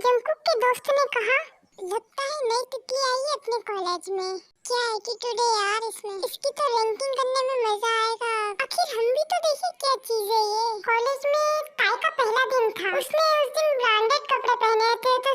Jungkook के दोस्त ने कहा, लगता है नई तितली आई है अपने कॉलेज में। क्या एटीट्यूड है यार इसमें। इसकी तो रैंकिंग करने में मजा आएगा। आखिर हम भी तो देखें क्या चीज है ये। कॉलेज में ताई का पहला दिन था। उसने उस दिन ब्रांडेड कपड़े पहने थे तो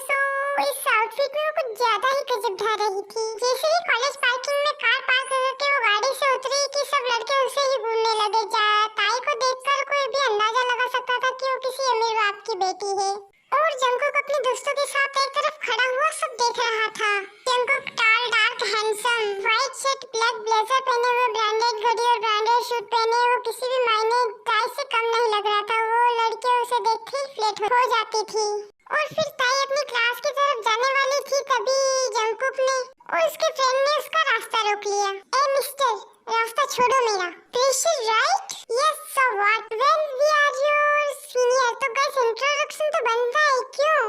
इस आउटफिट में वो कुछ ज्यादा ही गजब ढा रही थी। जैसे ही कॉलेज पार्किंग में कार पार्क करके वो गाड़ी से उतरी कि सब लड़के उसे ही घूरने लगे। ताई को देखकर कोई भी अंदाजा लगा सकता था कि वो किसी अमीर बाप की बेटी है। और जंगकुक अपने दोस्तों के साथ एक तरफ खड़ा हुआ सब देख रहा था। Jungkook tall, dark, handsome, white shirt, black blazer पहने हुए, ब्रांडेड घड़ी और ब्रांडेड शूट पहने वो किसी भी मायने ताई से कम नहीं लग रहा था। वो लड़के उसे देखते ही फ्लैट हो जाती थी। और फिर ताई अपनी क्लास की तरफ जाने वाली थी, तभी जंगकुक ने और उसके फ्रेंड ने उसका रास्ता रोक लिया। ए मिस्टर, रास्ता छोड़ो मेरा। Pressure right? Yes, so what? Well we are your senior. तो गाइस इंट्रोडक्शन तो बनता है क्यों?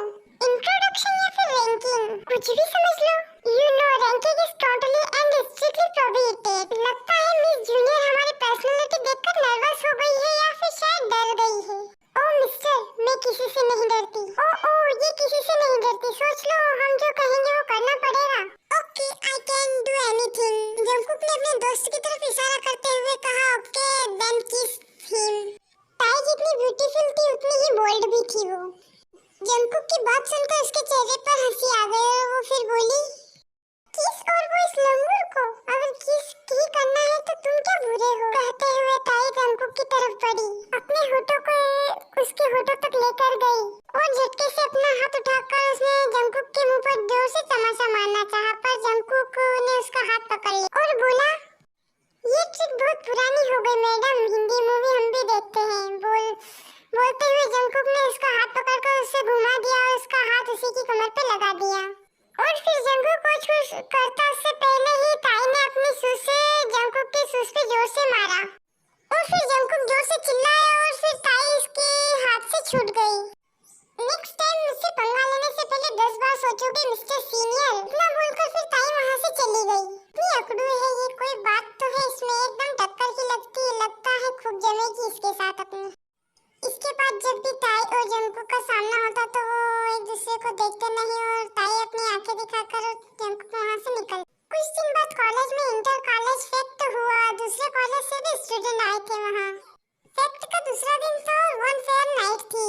इंट्रोडक्शन या फिर रैंकिंग, कुछ भी समझ लो। You know ranking is totally and strictly prohibited. लगता है मिस जूनियर हमारी पर्सनालिटी देखकर नर्वस हो गई है या फिर शायद डर गई है। ओ मिस्टर, मैं किसी से नहीं डरती। ओ ये किसी से नहीं डरती। सोच लो, हम जो कहेंगे वो करना पड़ेगा। Okay, I can do anything. Jungkook ने अपने दोस्त की तरफ इशारा करते हुए कहा, ओके देन किस हिम। ताई जितनी ब्यूटीफुल थी उतनी ही बोल्ड भी थी वो। जंगकुक की बात सुनकर उसके चेहरे पर हंसी आ गई और वो फिर बोली, किस और वो इस लंगूर को? अगर किस ही करना है तो तुम क्या बुरे हो? कहते हुए ताई जंगकुक की तरफ बढ़ी, अपने होठों को उसके होठों तक लेकर गई और झटके से अपना हाथ उठाकर उसने जंगकुक के मुंह पर जोर से तमाचा मारना चाहा, पर जंगकुक ने उसका हाथ पकड़ लिया और बोला, ये ट्रिक बहुत पुरानी हो गई मैडम, हिंदी मूवी हम भी देखते हैं। बोलते हुए जंगकुक ने उसका हाथ पकड़कर उसे घुमा दिया और उसका हाथ उसी की कमर पर लगा दिया। और फिर जंगकुक को छू करता उससे पहले ही ताई ने अपनी सूज से जंगकुक के सूज पे जोर से मारा और फिर जंगकुक जोर से चिल्लाया और फिर ताई उसके हाथ से छूट गई। नेक्स्ट टाइम मुझसे पंगा लेने से पहले 10 बार सोचोगे मिस्टर सीनियर। इतना बोलकर फिर ताई वहाँ से चली गई। इतनी अकड़ू है ये, कोई बात तो है इसमें, एकदम टक्कर की लगती है। लगता है खूब जमेगी इसके साथ अपनी। इसके बाद जब भी ताई और जंगकुक का सामना होता तो वो एक दूसरे को देखते नहीं और ताई अपनी आंखें दिखाकर जंगकुक वहाँ से निकल। कुछ दिन बाद कॉलेज में इंटर कॉलेज फेस्ट हुआ। दूसरे कॉलेज से भी स्टूडेंट आए थे वहाँ। फेस्ट का दूसरा दिन तो वन फेयर नाइट थी।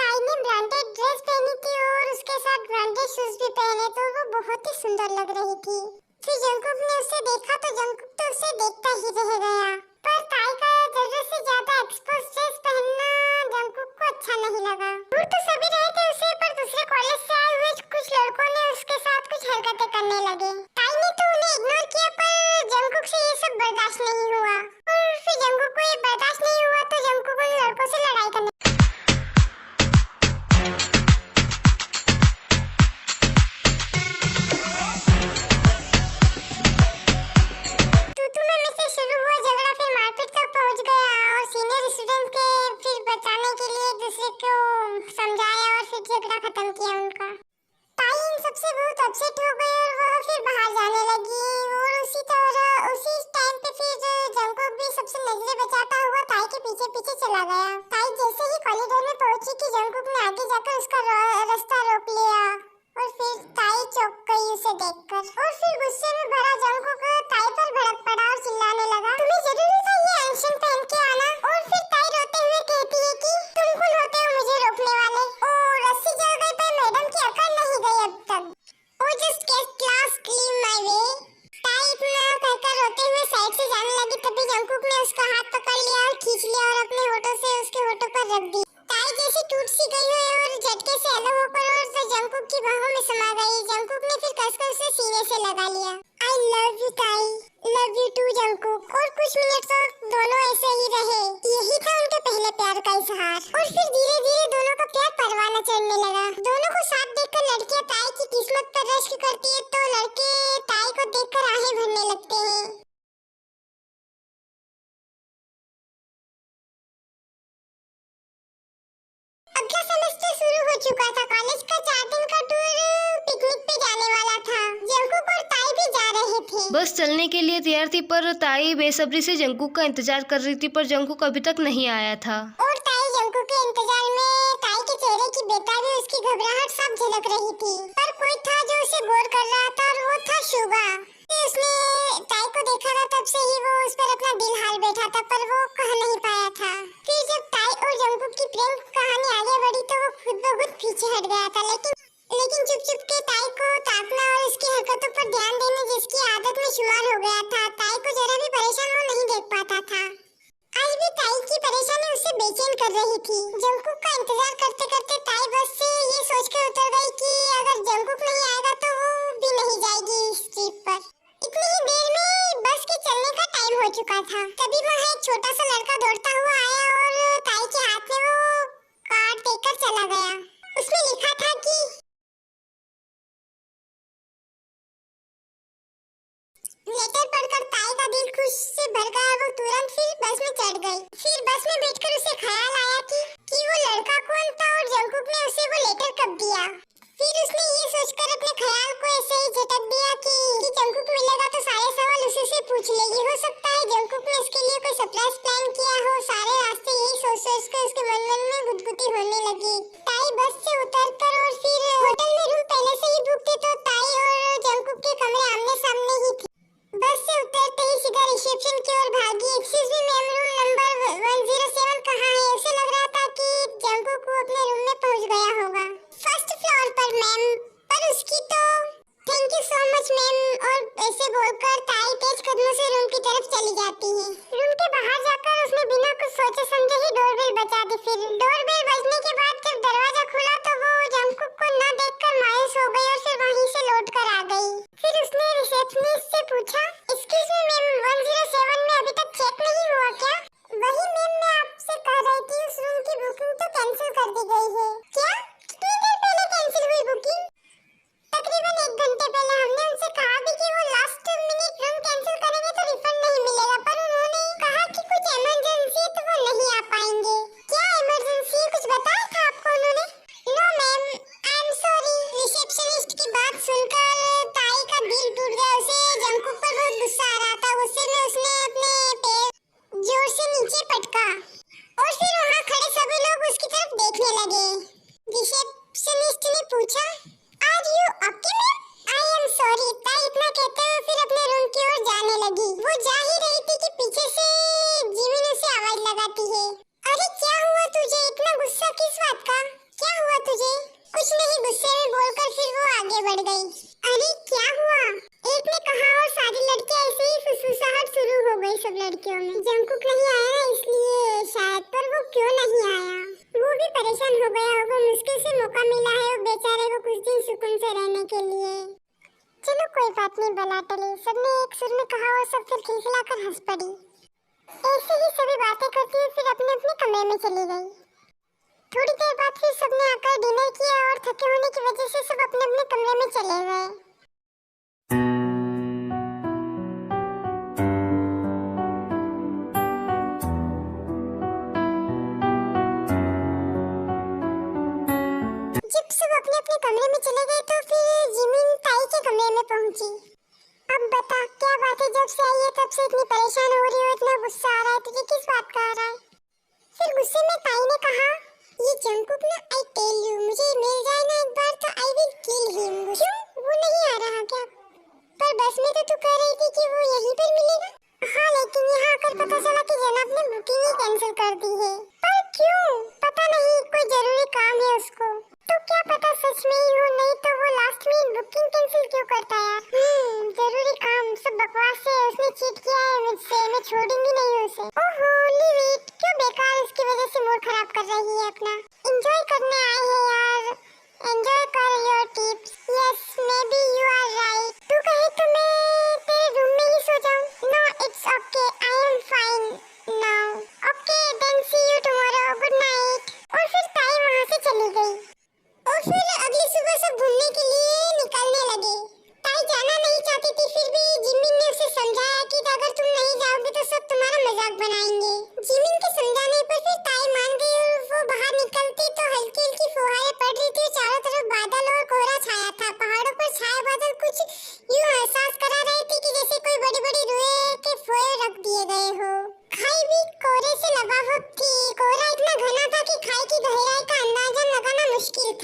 ताई ने ब्रांडेड ड्रेस पहनी थी और उसके साथ ब्रांडेड शूज भी पहने तो वो बहुत ही सुंदर लग रही थी। फिर जंगकुक ने उसे देखा तो जंगकुक तो उसे देखता ही रह गया, पर ताई का जरूरत से ज्यादा एक्सपोज ड्रेस पहनना जंगकुक को अच्छा नहीं लगा। दूर तो सभी रहे थे उसे, पर दूसरे कॉलेज से आए हुए कुछ लड़कों ने उसके साथ कुछ हरकतें करने लगे। ताई ने तो उन्हें इग्नोर किया, पर जंगकुक से ये सब बर्दाश्त नहीं हुआ और फिर जंगकुक को ये बर्दाश्त नहीं हुआ तो जंगकुक उन लड़कों से लड़ाई करने। शुरू हुआ झगड़ा, फिर मारपीट तक पहुंच गया और सीनियर स्टूडेंट के फिर बचाने के लिए एक दूसरे को समझाया और फिर झगड़ा खत्म किया उनका। ताई इन सबसे बहुत अपसेट हो गई और वह फिर बाहर जाने लगी और उसी टाइम पे फिर जंगकुक भी सबसे नजरें बचाता हुआ ताई के पीछे पीछे चला गया। ताई जैसे ही कॉरिडोर में पहुंची कि जंगकुक ने आगे जाकर उसका रास्ता रोक लिया और फिर ताई चौंक गई उसे देखकर और फिर गुस्से में भरा जंगकुक ताई पर भड़क पड़ा और चिल्लाने लगा, तुम्हें जरूरी था ये अनशन पहन के आना? और फिर ताई रोते हुए कहती है कि तुम कौन होते हो मुझे रोकने वाले? ओ रस्सी जल गई पर मैडम की अकल नहीं गई अब तक। Oh just get class clean my way. ताई इतना कहकर रोते हुए साइड से जाने लगी, तभी जंगकुक ने उसका हाथ पकड़ लिया और खींच लिया और अपने होठों से उसके होठों पर रख दी। ताई जैसे टूट सी गई है और झटके से अलग होकर और जंगकुक की बाहों में समा गई। जंगकुक ने फिर कसकर उसे सीने से लगा लिया। आई लव यू ताई, लव यू टू जंगकुक। और कुछ मिनट तक दोनों ऐसे ही रहे। यही था उनके पहले प्यार का इजहार। और फिर धीरे धीरे दोनों का प्यार परवाना चढ़ने लगा। दोनों को साथ देखकर लड़कियां ताई की किस्मत पर रश्क करती है तो लड़के ताई को देखकर आहें भरने लगते हैं। अगला सेमेस्टर शुरू हो चुका था। कॉलेज का 4 दिन का टूर पिकनिक पे जाने वाला था। जंगकुक और ताई भी जा रहे थे। बस चलने के लिए तैयार थी, पर ताई बेसब्री से जंगकुक का इंतजार कर रही थी, पर जंगकुक अभी तक नहीं आया था। और ताई जंगकुक के इंतजार में ताई के चेहरे की बेताबी उसकी घबराहट सब झलक रही थी। पर कोई था जो उसे गौर कर रहा था और वो था शुगा। उसने ताई को देखा था तब से ही वो उस पर अपना दिल हाल बैठा था, पर वो कह नहीं पाया था। फिर जब ताई और जंकुक की प्रेम कहानी आगे बढ़ी तो वो खुद ब खुद पीछे हट गया था, लेकिन चुप चुप के ताई को ताकना और उसकी हरकतों पर ध्यान देना जिसकी आदत में शुमार हो गया था। ताई को जरा भी परेशान वो नहीं देख पाता था। आज भी ताई की परेशानी उसे बेचैन कर रही थी। जंकुक का इंतजार करते करते ताई बस से ये सोचकर उतर गई कि अगर जंकुक नहीं आएगा तो वो भी नहीं जाएगी इस ट्रिप पर। इतनी ही देर में बस के चलने का टाइम हो चुका था। तभी वहाँ एक छोटा सा लड़का दौड़ता हुआ आया और ताई के हाथ में वो कार्ड देकर चला गया। उसमें लिखा था कि लेटर पढ़कर ताई का दिल खुश से भर गया। वो तुरंत फिर बस में चढ़ गई। फिर बस में बैठकर उसे ख्याल आया कि वो लड़का कौन था और जंकुक ने उसे वो लेटर कब दिया। फिर उसने ये सोचकर अपने ख्याल को ऐसे ही झटक दिया कि जंकुक मिलेगा तो सारे सवाल उसी से पूछ लेगी। हो सकता है जंकुक ने उसके लिए कोई सरप्राइज प्लान किया हो। सारे रास्ते यही सोच कर उसके मन में गुदगुदी होने लगी। ताई बस से उतरकर और फिर होटल में रूम पहले से ही बुक थे तो ताई और जंकुक के कमरे आमने सामने ही थे। बस से उतरते ही सीधा रिसेप्शन की ओर भागी। Excuse me ma'am, room number 107 कहाँ है? उसे लग रहा था कि जंकुक को अपने रूम में पहुंच गया होगा। फर्स्ट फ्लोर पर मैम। पर उसकी तो thank you so much ma'am. और ऐसे बोलकर ताई तेज कदमों से रूम की तरफ चली जाती है। रूम के बाहर जाकर उसने बिना कुछ सोचे समझे ही डोरबेल बजा दी। फिर डोरबेल बजने के बाद जब दरवाजा खुला तो वो जंकुक को न देखकर मायूस हो गई और फिर वहीं से लौट कर आ गई। फिर उसने रिसेप्शनिस्ट से पूछा, एक्सक्यूज मी मैम, 107 में अभी तक चेक नहीं हुआ क्या? वही मैम, मैं आपसे कह रही थी उस रूम की बुकिंग तो कैंसिल कर दी गई है। क्या? कितनी देर पहले कैंसिल हुई बुकिंग? तकरीबन 1 घंटे पहले। हमने उनसे कहा भी कि वो लास्ट मिनट रूम कैंसिल करेंगे तो रिफंड नहीं मिलेगा, पर उन्होंने कहा कि कुछ इमरजेंसी है तो वो नहीं आ पाएंगे। क्या इमरजेंसी है? कुछ बताया था आपको उन्होंने? No ma'am, I am sorry. Receptionist की बात सुनकर ताई का दिल टूट गया। उसे जंकुक पर बहुत गुस्सा आ रहा था। गुस्से में उसने अपने पैर जोर से नीचे पटका और फिर वहाँ खड़े सभी लोग उसकी तरफ देखने लगे। रिसेप्शनिस्ट ने पूछा, are you okay ma'am? I am sorry. ताई इतना कहते हुए फिर अपने रूम की ओर जाने लगी। वो जा ही रही थी कि पीछे से जिमिन उसे आवाज लगाती है, अरे क्या हुआ तुझे? इतना गुस्सा किस बात का? क्या हुआ तुझे? कुछ नहीं, गुस्से में बोलकर फिर वो आगे बढ़ गई। अरे क्या हुआ? एक ने कहा और सारी लड़कियां ऐसे ही फुसफुसाहट शुरू हो गई सब लड़कियों में। जंकुक नहीं आया इसलिए शायद, पर वो क्यों नहीं आया? वो भी परेशान हो गया होगा। मुश्किल से मौका मिला है और बेचारे को कुछ दिन सुकून से रहने के लिए। चलो कोई बात नहीं, बला टली। सबने एक सुर में कहा और सब फिर खिलखिलाकर हंस पड़ी। ऐसे ही सभी बातें करती हुई फिर अपने अपने कमरे में चली गई। थोड़ी देर बाद फिर सबने आकर डिनर किया और थके होने की वजह से सब अपने अपने कमरे में चले गए। जब सब अपने अपने कमरे में चले गए तो फिर जिमिन ताई के कमरे में पहुंची। अब बता क्या बात है? जब से आई है तब से इतनी परेशान हो रही हो, इतना गुस्सा आ रहा है तुझे, किस बात का आ रहा है? फिर गुस्से में ताई ने कहा, ये जंकुक ना, आई टेल यू, मुझे मिल जाए ना एक बार तो आई विल किल हिम। क्यों? वो नहीं आ रहा क्या? पर बस में तो तू कह रही थी कि वो यहीं पर मिलेगा। हाँ, लेकिन यहाँ आकर पता चला कि जनाब ने बुकिंग ही कैंसिल कर दी है। पर क्यों? पता नहीं, कोई जरूरी काम है उसको। तो क्या पता सच में ही हो, नहीं तो वो लास्ट में बुकिंग कैंसिल क्यों करता है? जरूरी काम, सब बकवास है। उसने चीट किया है मुझसे, मैं छोड़ूंगी नहीं उसे। ओहो, लीव इट। क्यों बेकार उसकी वजह से मूड खराब कर रही है अपना? एंजॉय करने आए हैं यार, एंजॉय कर your tips. Yes, maybe you are right. तू कहे तो मैं तेरे रूम में ही सो जाऊं? No, it's okay, I am fine now. Okay, then see you tomorrow, good night. और फिर ताई वहाँ से चली गई। और फिर अगली सुबह सब घूमने के लिए निकलने लगे। ताई जाना नहीं चाहती थी, फिर भी जिमिन ने उसे समझाया कि अगर तुम नहीं जाओगे तो सब तुम्हारा मजाक बनाएंगे। जिमिन के समझाने पर फिर ताई मान गई और वो बाहर निकलती तो हल्की हल्की फुहारें पड़ रही थी। चारों तरफ बादल और कोहरा छाया था। पहाड़ों पर छाए बादल कुछ यूं एहसास करा रहे थे कि जैसे कोई बड़ी बड़ी रुई के फोए रख दिए गए हो। खाई भी कोहरे से लबालब थी। कोहरा इतना घना था कि खाई की गहराई का अंदाजा लगाना मुश्किल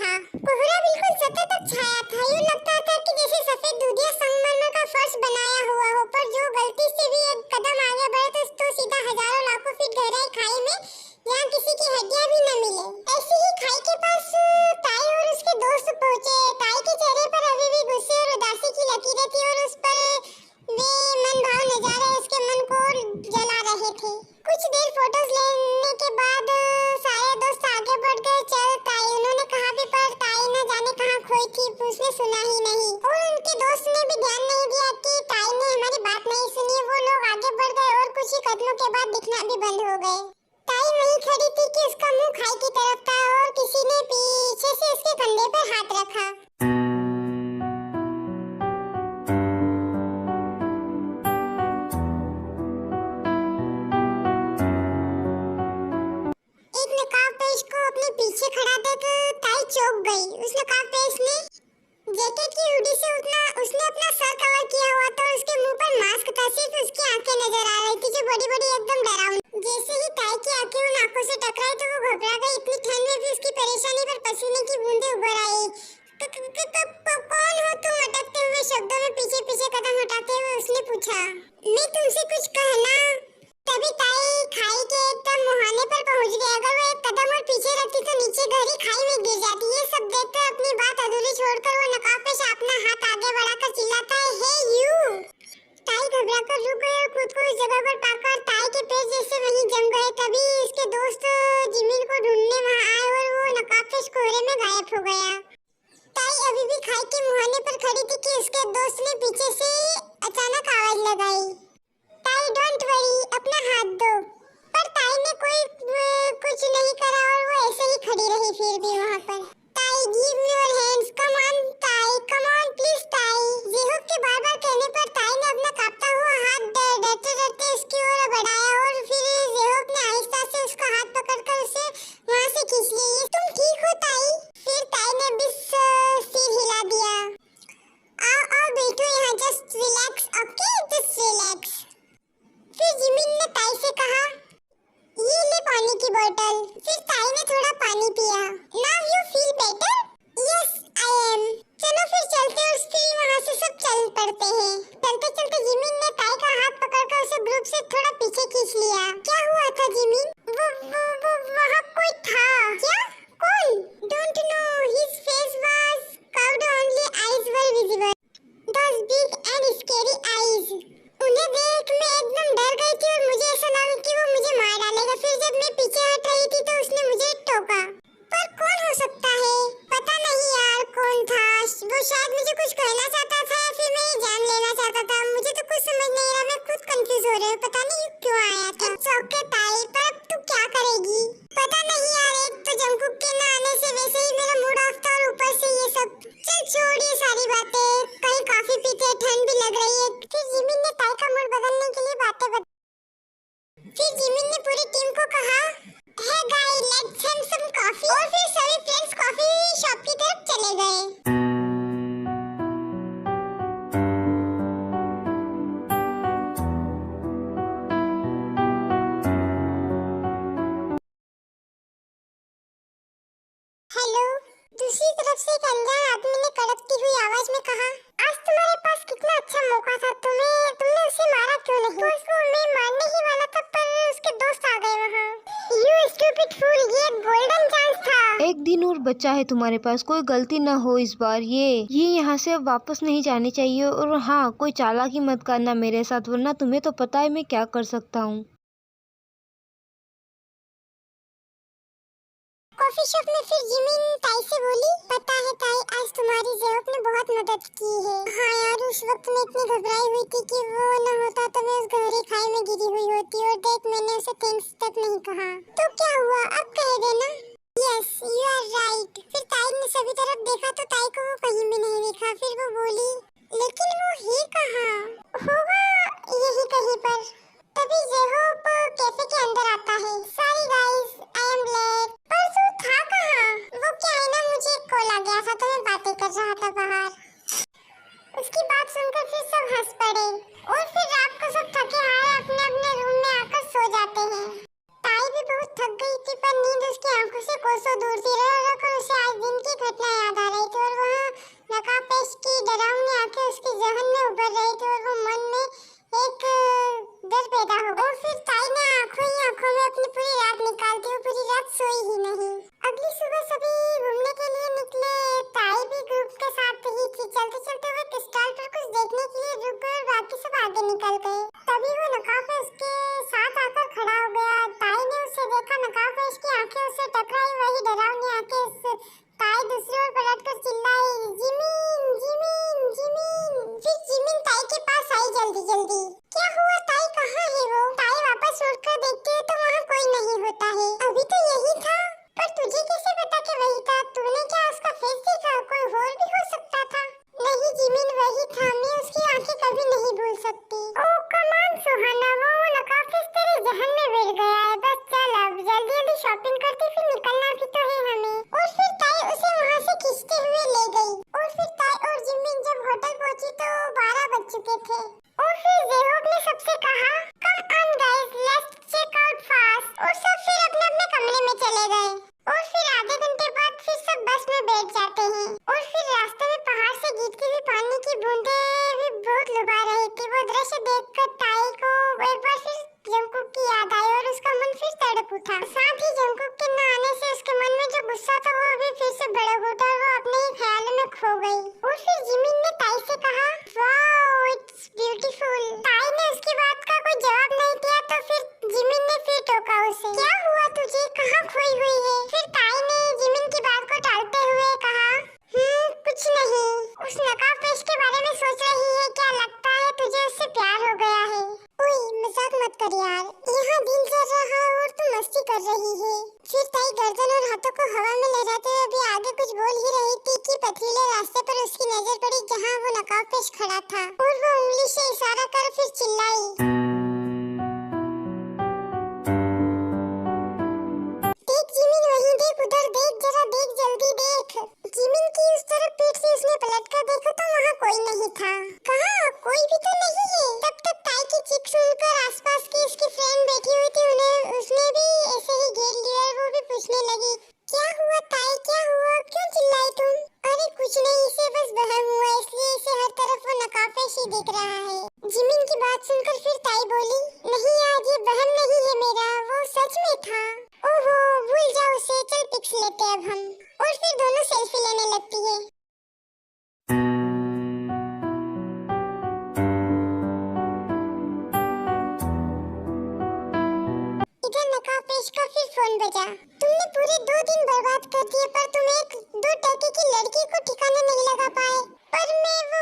उसने सुना ही नहीं और उनके दोस्त ने भी ध्यान नहीं दिया कि ताई ने हमारी बात नहीं सुनी। वो लोग आगे बढ़ गए और कुछ ही कदमों के बाद दिखना भी बंद हो गए। ताई वहीं खड़ी थी कि उसका मुंह खाई की तरफ था और किसी ने पीछे से उसके कंधे पर हाथ रखा। एक नकाबपोश को अपने पीछे खड़ा देख ताई चौंक गई। उस नकाबपोश ने जैकेट की हुडी से उसने अपना सर कवर किया हुआ था और उसके मुंह पर मास्क था। सिर्फ उसकी आंखें नजर आ रही थी जो बड़ी बड़ी एकदम डरावनी। जैसे ही ताई की आंखें उन आंखों से टकराई तो वो घबरा गई। इतनी ठंड में भी उसकी परेशानी पर पसीने की बूंदें उभर आई। कौन हो तुम? अटकते हुए शब्दों में पीछे पीछे कदम हटाते हुए उसने पूछा। मैं तुमसे कुछ कहना। तभी ताई खाई के एकदम मुहाने पर पहुंच गई। अगर वो एक कदम और पीछे रखती तो नीचे गहरी खाई में गिर जाती। ये सब देखकर अपनी बात अधूरी छोड़कर वो नकाबपोश अपना हाथ आगे बढ़ाकर चिल्लाता है, हे यू। ताई घबराकर रुक गई और खुद को उस जगह पर पाकर ताई के पैर जैसे वहीं जम गए। तभी उसके दोस्त जिमिन को ढूंढने वहां आए और वो नकाबपोश कोहरे में गायब हो गया। ताई अभी भी खाई के मुहाने पर खड़ी थी कि उसके दोस्त ने पीछे से अचानक आवाज लगाई, ताई डोंट वरी, अपना हाथ दो। पर ताई ने कुछ नहीं करा और वो ऐसे ही खड़ी रही फिर भी वहां पर। ताई give me your hands, come on ताई, कम ऑन प्लीज ताई। जेहोक के बार-बार कहने पर ताई ने अपना कांपता हुआ हाथ डरते-डरते उसकी ओर बढ़ाया और फिर जेहोक ने आहिस्ता से उसका हाथ पकड़कर उसे वहां से खींच लिया। तुम ठीक हो ताई? फिर ताई ने बस सिर हिला दिया। आओ बैठो यहाँ, just relax, okay, just relax. फिर जिमिन ने ताई से कहा, ये ले पानी की बोतल। फिर ताई ने थोड़ा पानी पिया। Now you feel better? Yes I am. चलो फिर चलते और फिर वहाँ से सब चल पड़ते हैं। चलते चलते जिमिन ने ताई का हाथ पकड़कर उसे ग्रुप से थोड़ा पीछे खींच लिया। क्या हुआ था जिमिन? वो वहाँ कोई था। क्या? कौन? Don't know, his face was curved, only eyes were visible, those big and scary eyes. उन्हें देख मैं एकदम डर गई थी और मुझे ऐसा लगा कि वो मुझे मार डालेगा। फिर जब मैं पीछे हट रही थी तो उसने मुझे टोका। पर कौन हो सकता है? पता नहीं यार कौन था। वो शायद मुझे कुछ कहना चाहता था या फिर मैं जान लेना चाहता था। मुझे तो कुछ समझ नहीं आ रहा। मैं खुद कंफ्यूज हो रही हूँ। पता नहीं क्यों आया था। ओके ताई, पर अब तू क्या करेगी? पता नहीं यार, एक तो जंगकुक के ना आने से वैसे ही मेरा मूड ऑफ था और ऊपर से ये सब। चल छोड़ ये सारी बातें, कहीं कॉफी पीते, ठंड भी लग रही है। फिर जिमिन ने ताई का मूड बदलने के लिए बातें फिर जिमिन ने पूरी टीम को कहा, hey guys let's have some coffee. और फिर सभी फ्रेंड्स कॉफी शॉप की तरफ चले गए। हेलो। दूसरी तरफ से एक अनजान आदमी ने कड़कती हुई आवाज में कहा, आज तुम्हारे पास कितना अच्छा मौका था। तुमने उसे मारा क्यों नहीं? तो उसको मैं मारने ही वाला था पर उसके दोस्त आ गए वहाँ। यू स्टूपिड फूल, ये गोल्डन चांस था। एक दिन और बचा है तुम्हारे पास, कोई गलती ना हो इस बार। ये यहाँ से अब वापस नहीं जानी चाहिए। और हाँ, कोई चालाकी मत करना मेरे साथ, वरना तुम्हें तो पता है मैं क्या कर सकता हूँ। कॉफी शॉप में फिर जिमिन ताई से बोली, पता है ताई, आज तुम्हारी जेहोक ने बहुत मदद की है। हाँ यार, उस वक्त मैं इतनी घबराई हुई थी कि वो न होता तो मैं उस गहरी खाई में गिरी हुई होती। और देख मैंने उसे थैंक्स तक नहीं कहा। तो क्या हुआ, अब कह देना। Yes you are right. फिर ताई ने सभी तरफ देखा तो ताई को वो कहीं भी नहीं दिखा। फिर वो बोली, लेकिन वो है कहाँ? होगा यही कहीं पर। तभी जेहोक कैफे के अंदर आता है। Sorry guys, I am late. पर तू था कहाँ? वो क्या है ना, मुझे एक कॉल आ गया था तो मैं बातें कर रहा था बाहर। उसकी बात सुनकर फिर सब हंस पड़े और फिर रात को सब थके हारे अपने अपने रूम में आकर सो जाते हैं। ताई भी बहुत थक गई थी पर नींद उसकी आंखों से कोसों दूर थी। रह उसे आज दिन की घटना याद आ रही थी और वहाँ नकाबपोश की डरावनी आंखें उसके जहन में उभर रही थी और वो मन में एक डर पैदा हो गया। और फिर ताई ने आंखों में अपनी पूरी रात निकालती हुई पूरी रात सोई ही नहीं। अगली सुबह सभी घूमने के लिए निकले। ताई भी ग्रुप के साथ ही थी। चलते चलते वो एक स्टॉल पर कुछ देखने के लिए रुक गए और बाकी सब आगे निकल गए। तभी वो नकाबपोश के साथ आकर खड़ा हो गया। ताई ने उसे देखा। नकाबपोश की आंखें उससे टकराई, वही डरावनी आंखें। ताई दूसरी ओर पलटकर चिल्लाई, हो गई। और फिर जिमिन ने ताई से कहा, वाओ इट्स ब्यूटीफुल। ताई ने उसकी बात का कोई जवाब नहीं दिया तो फिर जिमिन ने फिर टोका उसे, क्या हुआ तुझे, कहाँ खोई हुई है? फिर ताई ने जिमिन की बात को टालते हुए कहा, कुछ नहीं, उस नकाबपोश के बारे में सोच रही है, क्या लगता है तुझे उससे प्यार हो गया है? ओए मजाक मत कर यार, यहाँ दिन चल रहा है और तू मस्ती कर रही है। फिर ताई गर्दन और हाथों को हवा में लहराते हुए भी आगे कुछ बोल ही रही थी कि पथरीले रास्ते पर उसकी नजर पड़ी जहाँ वो नकाबपोश खड़ा था और वो उंगली से इशारा कर फिर चिल्लाई, देख जिमिन, वहीं देख, उधर देख, जरा देख, जल्दी देख। जिमिन की उस तरफ पीठ से उसने पलटकर देखा तो वहाँ कोई नहीं था। कहाँ, कोई भी तो नहीं है। तब तक ताई की चीख सुनकर आसपास की उसकी फ्रेंड बैठी हुई थी, उसने भी ऐसे ही घेर लिया और वो भी पूछने लगी, क्या हुआ ताई, क्या हुआ, क्यों चिल्लाई तुम? अरे कुछ नहीं, इसे बस वहम हुआ, इसलिए इसे हर तरफ वो नकाबपोश ही दिख रहा है। जिमिन की बात सुनकर फिर ताई बोली, नहीं आज ये वहम नहीं है मेरा, वो सच में था। ओहो भूल जाओ उसे, चल पिक्स लेते अब हम। और फिर दोनों सेल्फी लेने लगती है। इधर नकाबपोश का फिर फोन बजा। तुमने पूरे 2 दिन बर्बाद कर दिए पर तुम एक 2 टके की लड़की को ठिकाना नहीं लगा पाए। पर मैं वो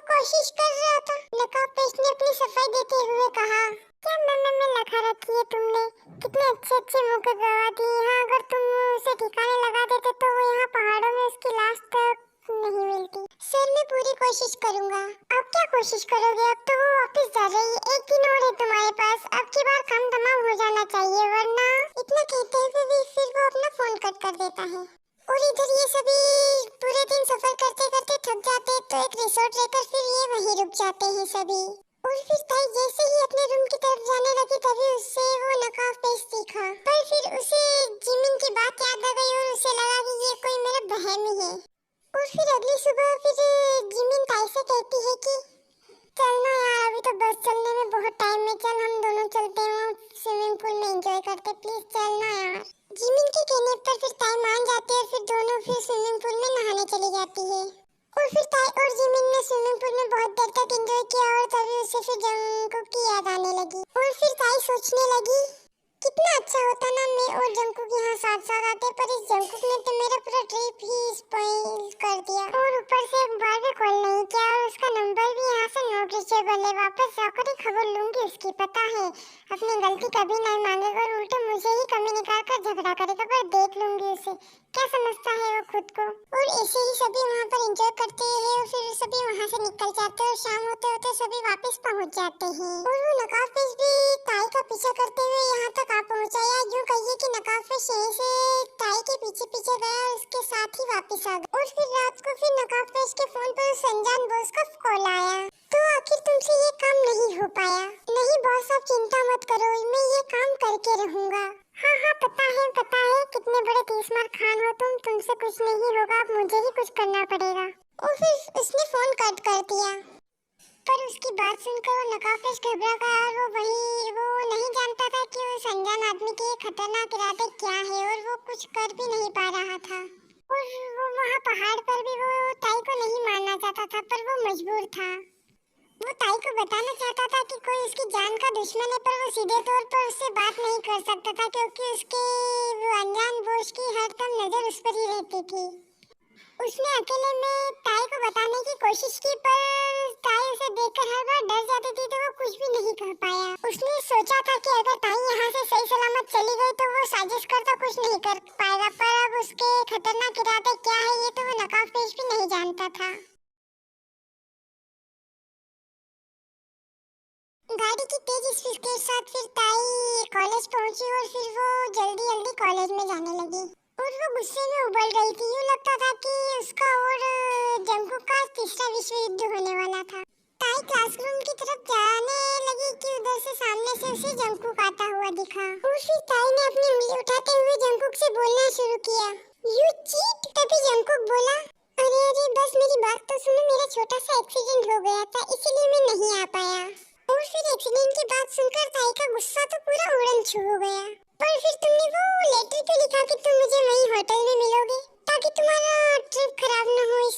कोशिश कर रहा था। नकाबपोश ने अपनी सफाई देते हुए कहा, क्या में लगा रखी है तुमने, कितने अच्छे मौके गवा दिए। यहाँ अगर तुम उसे ठिकाने लगा देते तो वो यहाँ पहाड़ों में उसकी लाश तक नहीं मिलती। सर मैं पूरी कोशिश करूँगा। अब क्या कोशिश करोगे, अब तो वो वापस जा रही है, 1 दिन और है तुम्हारे पास, अब की बार काम तमाम हो जाना चाहिए, वरना। इतना कहते हुए भी फिर वो अपना फोन कट कर देता है। और इधर ये सभी पूरे दिन सफर करते करते थक जाते तो एक रिसोर्ट लेकर फिर ये वहीं रुक जाते हैं सभी। और फिर ताई जैसे ही अपने रूम की तरफ जाने लगी तभी उससे वो नकाबपोश दिखा। पर फिर उसे जिमिन की बात याद आ गई और उसे लगा कि ये कोई मेरा बहन ही है। और फिर अगली सुबह फिर जिमिन ताई से कहती है कि चलना यार, अभी तो बस चलने में बहुत टाइम है, चल हम दोनों चलते हैं स्विमिंग पूल में एंजॉय करते, प्लीज चलना यार। जिमिन के कहने पर फिर ताई मान जाती है और फिर दोनों फिर स्विमिंग पूल में नहाने चली जाती है। और फिर ताई और जिमिन ने स्विमिंग पूल में बहुत देर तक एंजॉय किया और तभी उसे फिर जंकुक की याद आने लगी। और फिर ताई सोचने लगी, कितना अच्छा होता ना मैं और जंकुक यहाँ साथ साथ आते, पर इस जंकुक ने तो मेरा पूरा ट्रिप ही स्पॉइल कर दिया और ऊपर से एक बार भी कॉल नहीं किया और उसका नंबर भी यहाँ से नोट रीचेबल है। वापस जाकर ही खबर लूंगी उसकी, पता है अपनी गलती कभी नहीं मांगेगा और उल्टे मुझे ही कमी निकाल कर झगड़ा करेगा, पर देख लूंगी उसे क्या समझता है वो खुद को। और ऐसे ही सभी वहाँ पर एंजॉय करते हैं और फिर सभी वहाँ से निकल जाते हैं और शाम होते होते सभी वापस पहुँच जाते हैं। और वो नकाबपोश भी ताई का पीछा करते हुए यहाँ तक आ पहुँचा, या यूँ कहिए कि नकाबपोश यहीं से ताई के पीछे पीछे गया और उसके साथ ही वापस आ गया। और फिर रात को फिर नकाबपोश के फोन पर संजान बोस का कॉल आया, तो आखिर तुमसे ये काम नहीं हो पाया। नहीं बॉस आप चिंता मत करो, मैं ये काम करके रहूँगा। हाँ पता है कितने बड़े तीसमार खान हो तुम, तुमसे कुछ नहीं होगा, अब मुझे ही कुछ करना पड़ेगा। और फिर उसने फोन कट कर दिया। पर उसकी बात सुनकर वो नकाबपोश घबरा गया और वो नहीं जानता था कि उस अनजान आदमी के खतरनाक इरादे क्या है और वो कुछ कर भी नहीं पा रहा था। और वो वहाँ पहाड़ पर भी वो ताई को नहीं मारना चाहता था, पर वो मजबूर था। वो ताई को बताना चाहता था कि कोई उसकी जान का दुश्मन है, पर वो सीधे तौर पर उससे बात नहीं कर सकता था क्योंकि उसके वो अनजान बोस की हरदम नजर उस पर ही रहती थी। उसने अकेले में ताई को बताने की कोशिश की, पर ताई उसे देखकर हर बार डर जाती थी तो वो कुछ भी नहीं कह पाया। उसने सोचा था कि अगर ताई यहाँ से सही सलामत चली गई तो वो साजिश करता कुछ नहीं कर पाएगा, पर अब उसके खतरनाक इरादे क्या है ये तो वो नकाबपोश भी नहीं जानता था। गाड़ी की तेज स्पीड के साथ फिर ताई कॉलेज पहुंची और फिर वो जल्दी कॉलेज में जाने लगी। और वो गुस्से में उबल रही थी, यूँ लगता था कि उसका और जंकुक का तीसरा विश्व युद्ध होने वाला था। ताई क्लासरूम की तरफ जाने लगी कि उधर से सामने से उसे जंकुक आता हुआ दिखा। और फिर ताई ने अपनी उंगली उठाते हुए जंकुक से बोलना शुरू किया, यू चीट। तभी जंकुक बोला, अरे बस मेरी बात तो सुनो, मेरा छोटा सा एक्सीडेंट हो गया था इसलिए मैं नहीं आ पाया। और फिर एक्सीडेंट की बात सुनकर ताई का गुस्सा तो पूरा उड़न छू हो गया। पर फिर तुमने वो लेटर क्यों लिखा कि तुम मुझे वहीं होटल में मिलोगे ताकि तुम्हारा ट्रिप खराब न हो,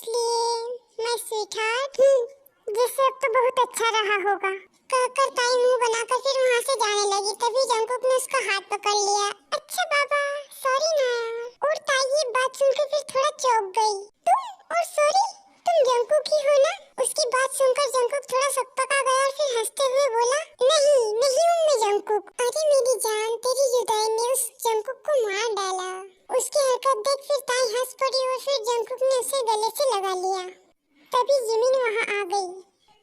अच्छा रहा होगा। कहकर ताई मुंह बनाकर फिर वहाँ से जाने लगी। तभी जंकुक ने उसका हाथ पकड़ लिया। अच्छा बाबा, सॉरी ना। और ताई ये बात सुनकर फिर थोड़ा चौंक गई। तुम और सॉरी? तुम जंकुक ही हो ना? उसकी बात सुनकर जंकुक थोड़ा सकपका गया और फिर हंसते हुए बोला, नहीं नहीं हूँ मैं जंकुक। अरे मेरी जान, तेरी जुदाई ने उस जंकुक को मार डाला। उसकी हरकत देख फिर ताई हंस पड़ी और फिर जंकुक ने उसे गले से लगा लिया। तभी जिमिन वहाँ आ गई।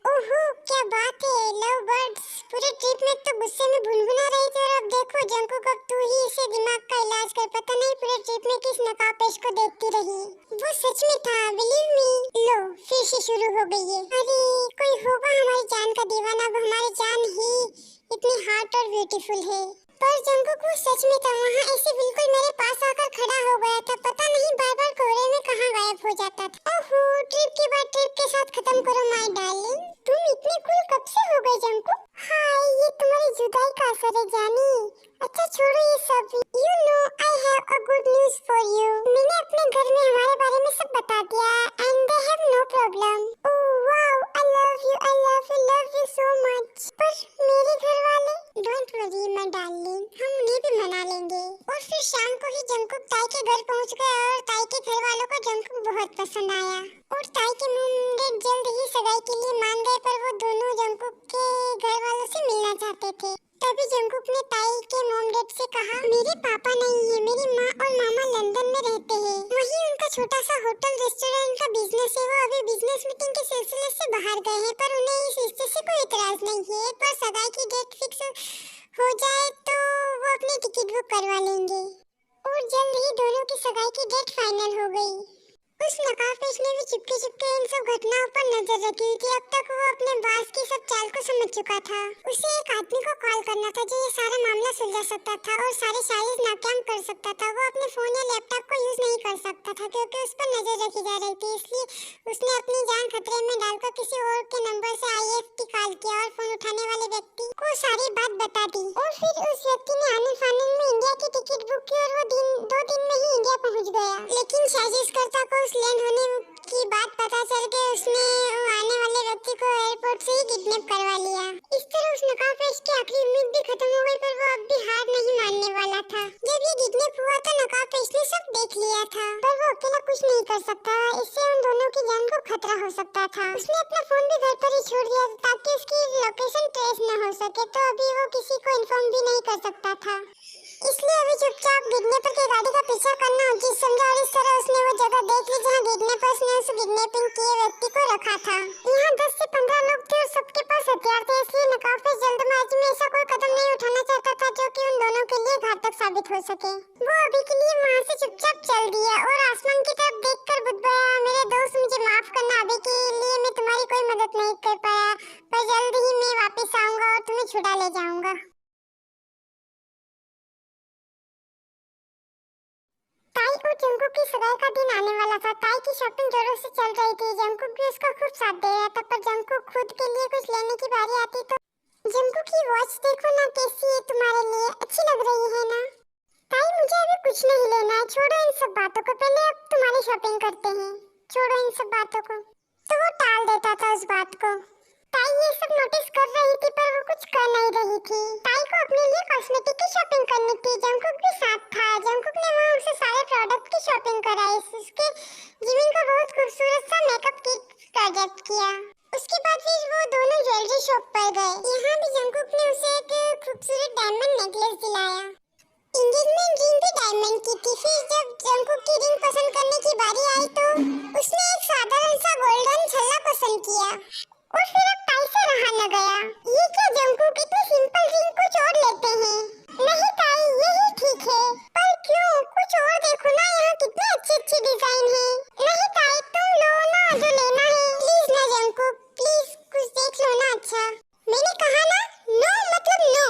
ओहो क्या बात है लव बर्ड्स, पूरे ट्रिप में तो गुस्से में भुनभुना रही थी और अब देखो जंकुक, अब तू ही इसे दिमाग का इलाज कर। पता नहीं पूरे ट्रिप में किस नकाबपोश को देखती रही। वो सच में था, बिलीव मी। लो फिर से शुरू हो गई है। अरे कोई होगा हमारी जान का दीवाना, अब हमारी जान ही इतनी हॉट और ब्यूटीफुल है। पर जंकुक वो सच में था, वहाँ ऐसे बिल्कुल मेरे पास आकर खड़ा हो गया था। पता नहीं बार बार कोहरे में कहाँ गायब हो जाता था। ओहो, ट्रिप के बाद ट्रिप के साथ खत्म करो माय डार्लिंग। तुम इतनी कूल कब से हो गई जंकुक? हाय, ये तुम्हारी जुदाई का असर है जानी। अच्छा छोड़ो ये सब। You know I have a good news for you. मैंने अपने घर में हमारे बारे में सब बता दिया and they have no problem. Oh wow, I love you so much. पर मेरे घर वाले? डोंट वरी माय डार्लिंग, हम उन्हें भी मना लेंगे। और फिर शाम को ही जंकुक ताई के घर पहुंच गया और ताई के घर वालों को जंकुक बहुत पसंद आया और ताई के मुंडे जल्द ही सगाई के लिए मान गए। पर वो दोनों जंकुक के घर वालों से मिलना चाहते थे। तभी जंकुक ने ताई के मॉम डैड से कहा, मेरे पापा नहीं है, मेरी माँ और मामा लंदन में रहते हैं। वहीं उनका छोटा सा होटल रेस्टोरेंट का बिजनेस है। वो अभी बिजनेस मीटिंग के सिलसिले से बाहर गए हैं, पर उन्हें इस रिश्ते से कोई इतराज नहीं है। एक बार सगाई की डेट फिक्स हो जाए तो वो अपनी टिकट बुक करवा लेंगे। और जल्द ही दोनों की सगाई की डेट फाइनल हो गई। उस नकाबपोश ने भी चुपके इन सब घटनाओं पर नजर रखी हुई थी। अब तक वो अपने बास की सब चाल को समझ चुका था। उसे एक आदमी को कॉल करना था जो ये सारा मामला सुलझा सकता था और सारे चार्जेस नाकाम कर सकता था। वो अपने फोन या लैपटॉप को यूज नहीं कर सकता था क्योंकि उस पर नजर रखी जा रही थी। इसलिए उसने अपनी जान खतरे में डालकर किसी और के नंबर से IFT कॉल किया और फोन उठाने वाले व्यक्ति को सारी बात बता दी। और फिर उस व्यक्ति ने आने फाने में इंडिया की टिकट बुक की और वो 2 दिन में ही इंडिया पहुंच गया। लेकिन साजिशकर्ता को लैंड होने की बात पता चल के उसने आने वाले व्यक्ति को एयरपोर्ट से ही किडनैप करवा लिया। इस तरह उस नकाबपोश की आखिरी उम्मीद भी खत्म हो गई, पर वो अब भी हार नहीं मानने वाला था। जब ये किडनैप हुआ तो नकाबपोश ने सब देख लिया था, पर वो अकेला कुछ नहीं कर सकता। इससे उन दोनों की जान को खतरा हो सकता था। उसने अपना फोन भी घर पर ही छोड़ दिया ताकि उसकी लोकेशन ट्रेस न हो सके। तो अभी वो किसी को इन्फॉर्म भी नहीं कर सकता था। इसलिए अभी चुपचाप किडनैपर की गाड़ी का पीछा करना उचित समझा और इस तरह उसने वो जगह देख ली जहाँ किडनैपर्स ने उस किडनैपिंग किए व्यक्ति को रखा था। यहाँ 10 से 15 लोग थे और सबके पास हथियार थे। इसलिए नकाबपोश जल्दबाजी में ऐसा कोई कदम नहीं उठाना चाहता था जो कि उन दोनों के लिए घातक साबित हो सके। वो अभी के लिए वहाँ से चुपचाप चल दिया और आसमान की तरफ देखकर बुदबुदाया, मेरे दोस्त मुझे माफ करना, अभी के लिए मैं तुम्हारी कोई मदद नहीं कर पाया, पर जल्द ही मैं वापस आऊंगा और तुम्हें छुड़ा ले जाऊंगा। ताई और जंकुक की सगाई का दिन आने वाला था। ताई की शॉपिंग जोरों से चल रही थी। जंकुक भी उसका खूब साथ दे रहा था, पर जंकुक खुद के लिए कुछ लेने की बारी आती तो, जंकुक की वॉच देखो ना कैसी है, तुम्हारे लिए अच्छी लग रही है ना? ताई मुझे अभी कुछ नहीं लेना है, छोड़ो इन सब बातों को, पहले अब तुम्हारी शॉपिंग करते हैं। छोड़ो इन सब बातों को। तो वो टाल देता था उस बात को। ताई ये सब नोटिस कर रही थी पर वो कुछ कर नहीं रही थी। ताई को अपने लिए कॉस्मेटिक की शॉपिंग करनी थी। जंकुक भी साथ था। जंकुक ने वहाँ उसे सारे प्रोडक्ट की शॉपिंग कराई। उसके जिमिन को बहुत खूबसूरत सा मेकअप किट प्रोजेक्ट किया। उसके बाद फिर वो दोनों ज्वेलरी शॉप पर गए। यहाँ भी जंकुक ने उसे एक खूबसूरत डायमंड नेकलेस दिलाया। एंगेजमेंट रिंग भी डायमंड की थी। फिर जब जंकुक की रिंग पसंद करने की बारी आई तो उसने एक साधारण सा गोल्डन छल्ला पसंद किया और फिर अब ताई से रहा न गया। ये क्या जंकुक, इतनी सिंपल रिंग कुछ और लेते हैं। नहीं ताई, यही ठीक है। पर क्यों, कुछ और देखो ना, यहाँ कितने अच्छे डिजाइन हैं। नहीं ताई, तुम लो ना जो लेना है। प्लीज ना जंकुक, प्लीज कुछ देख लो ना। अच्छा मैंने कहा ना, नो मतलब नो।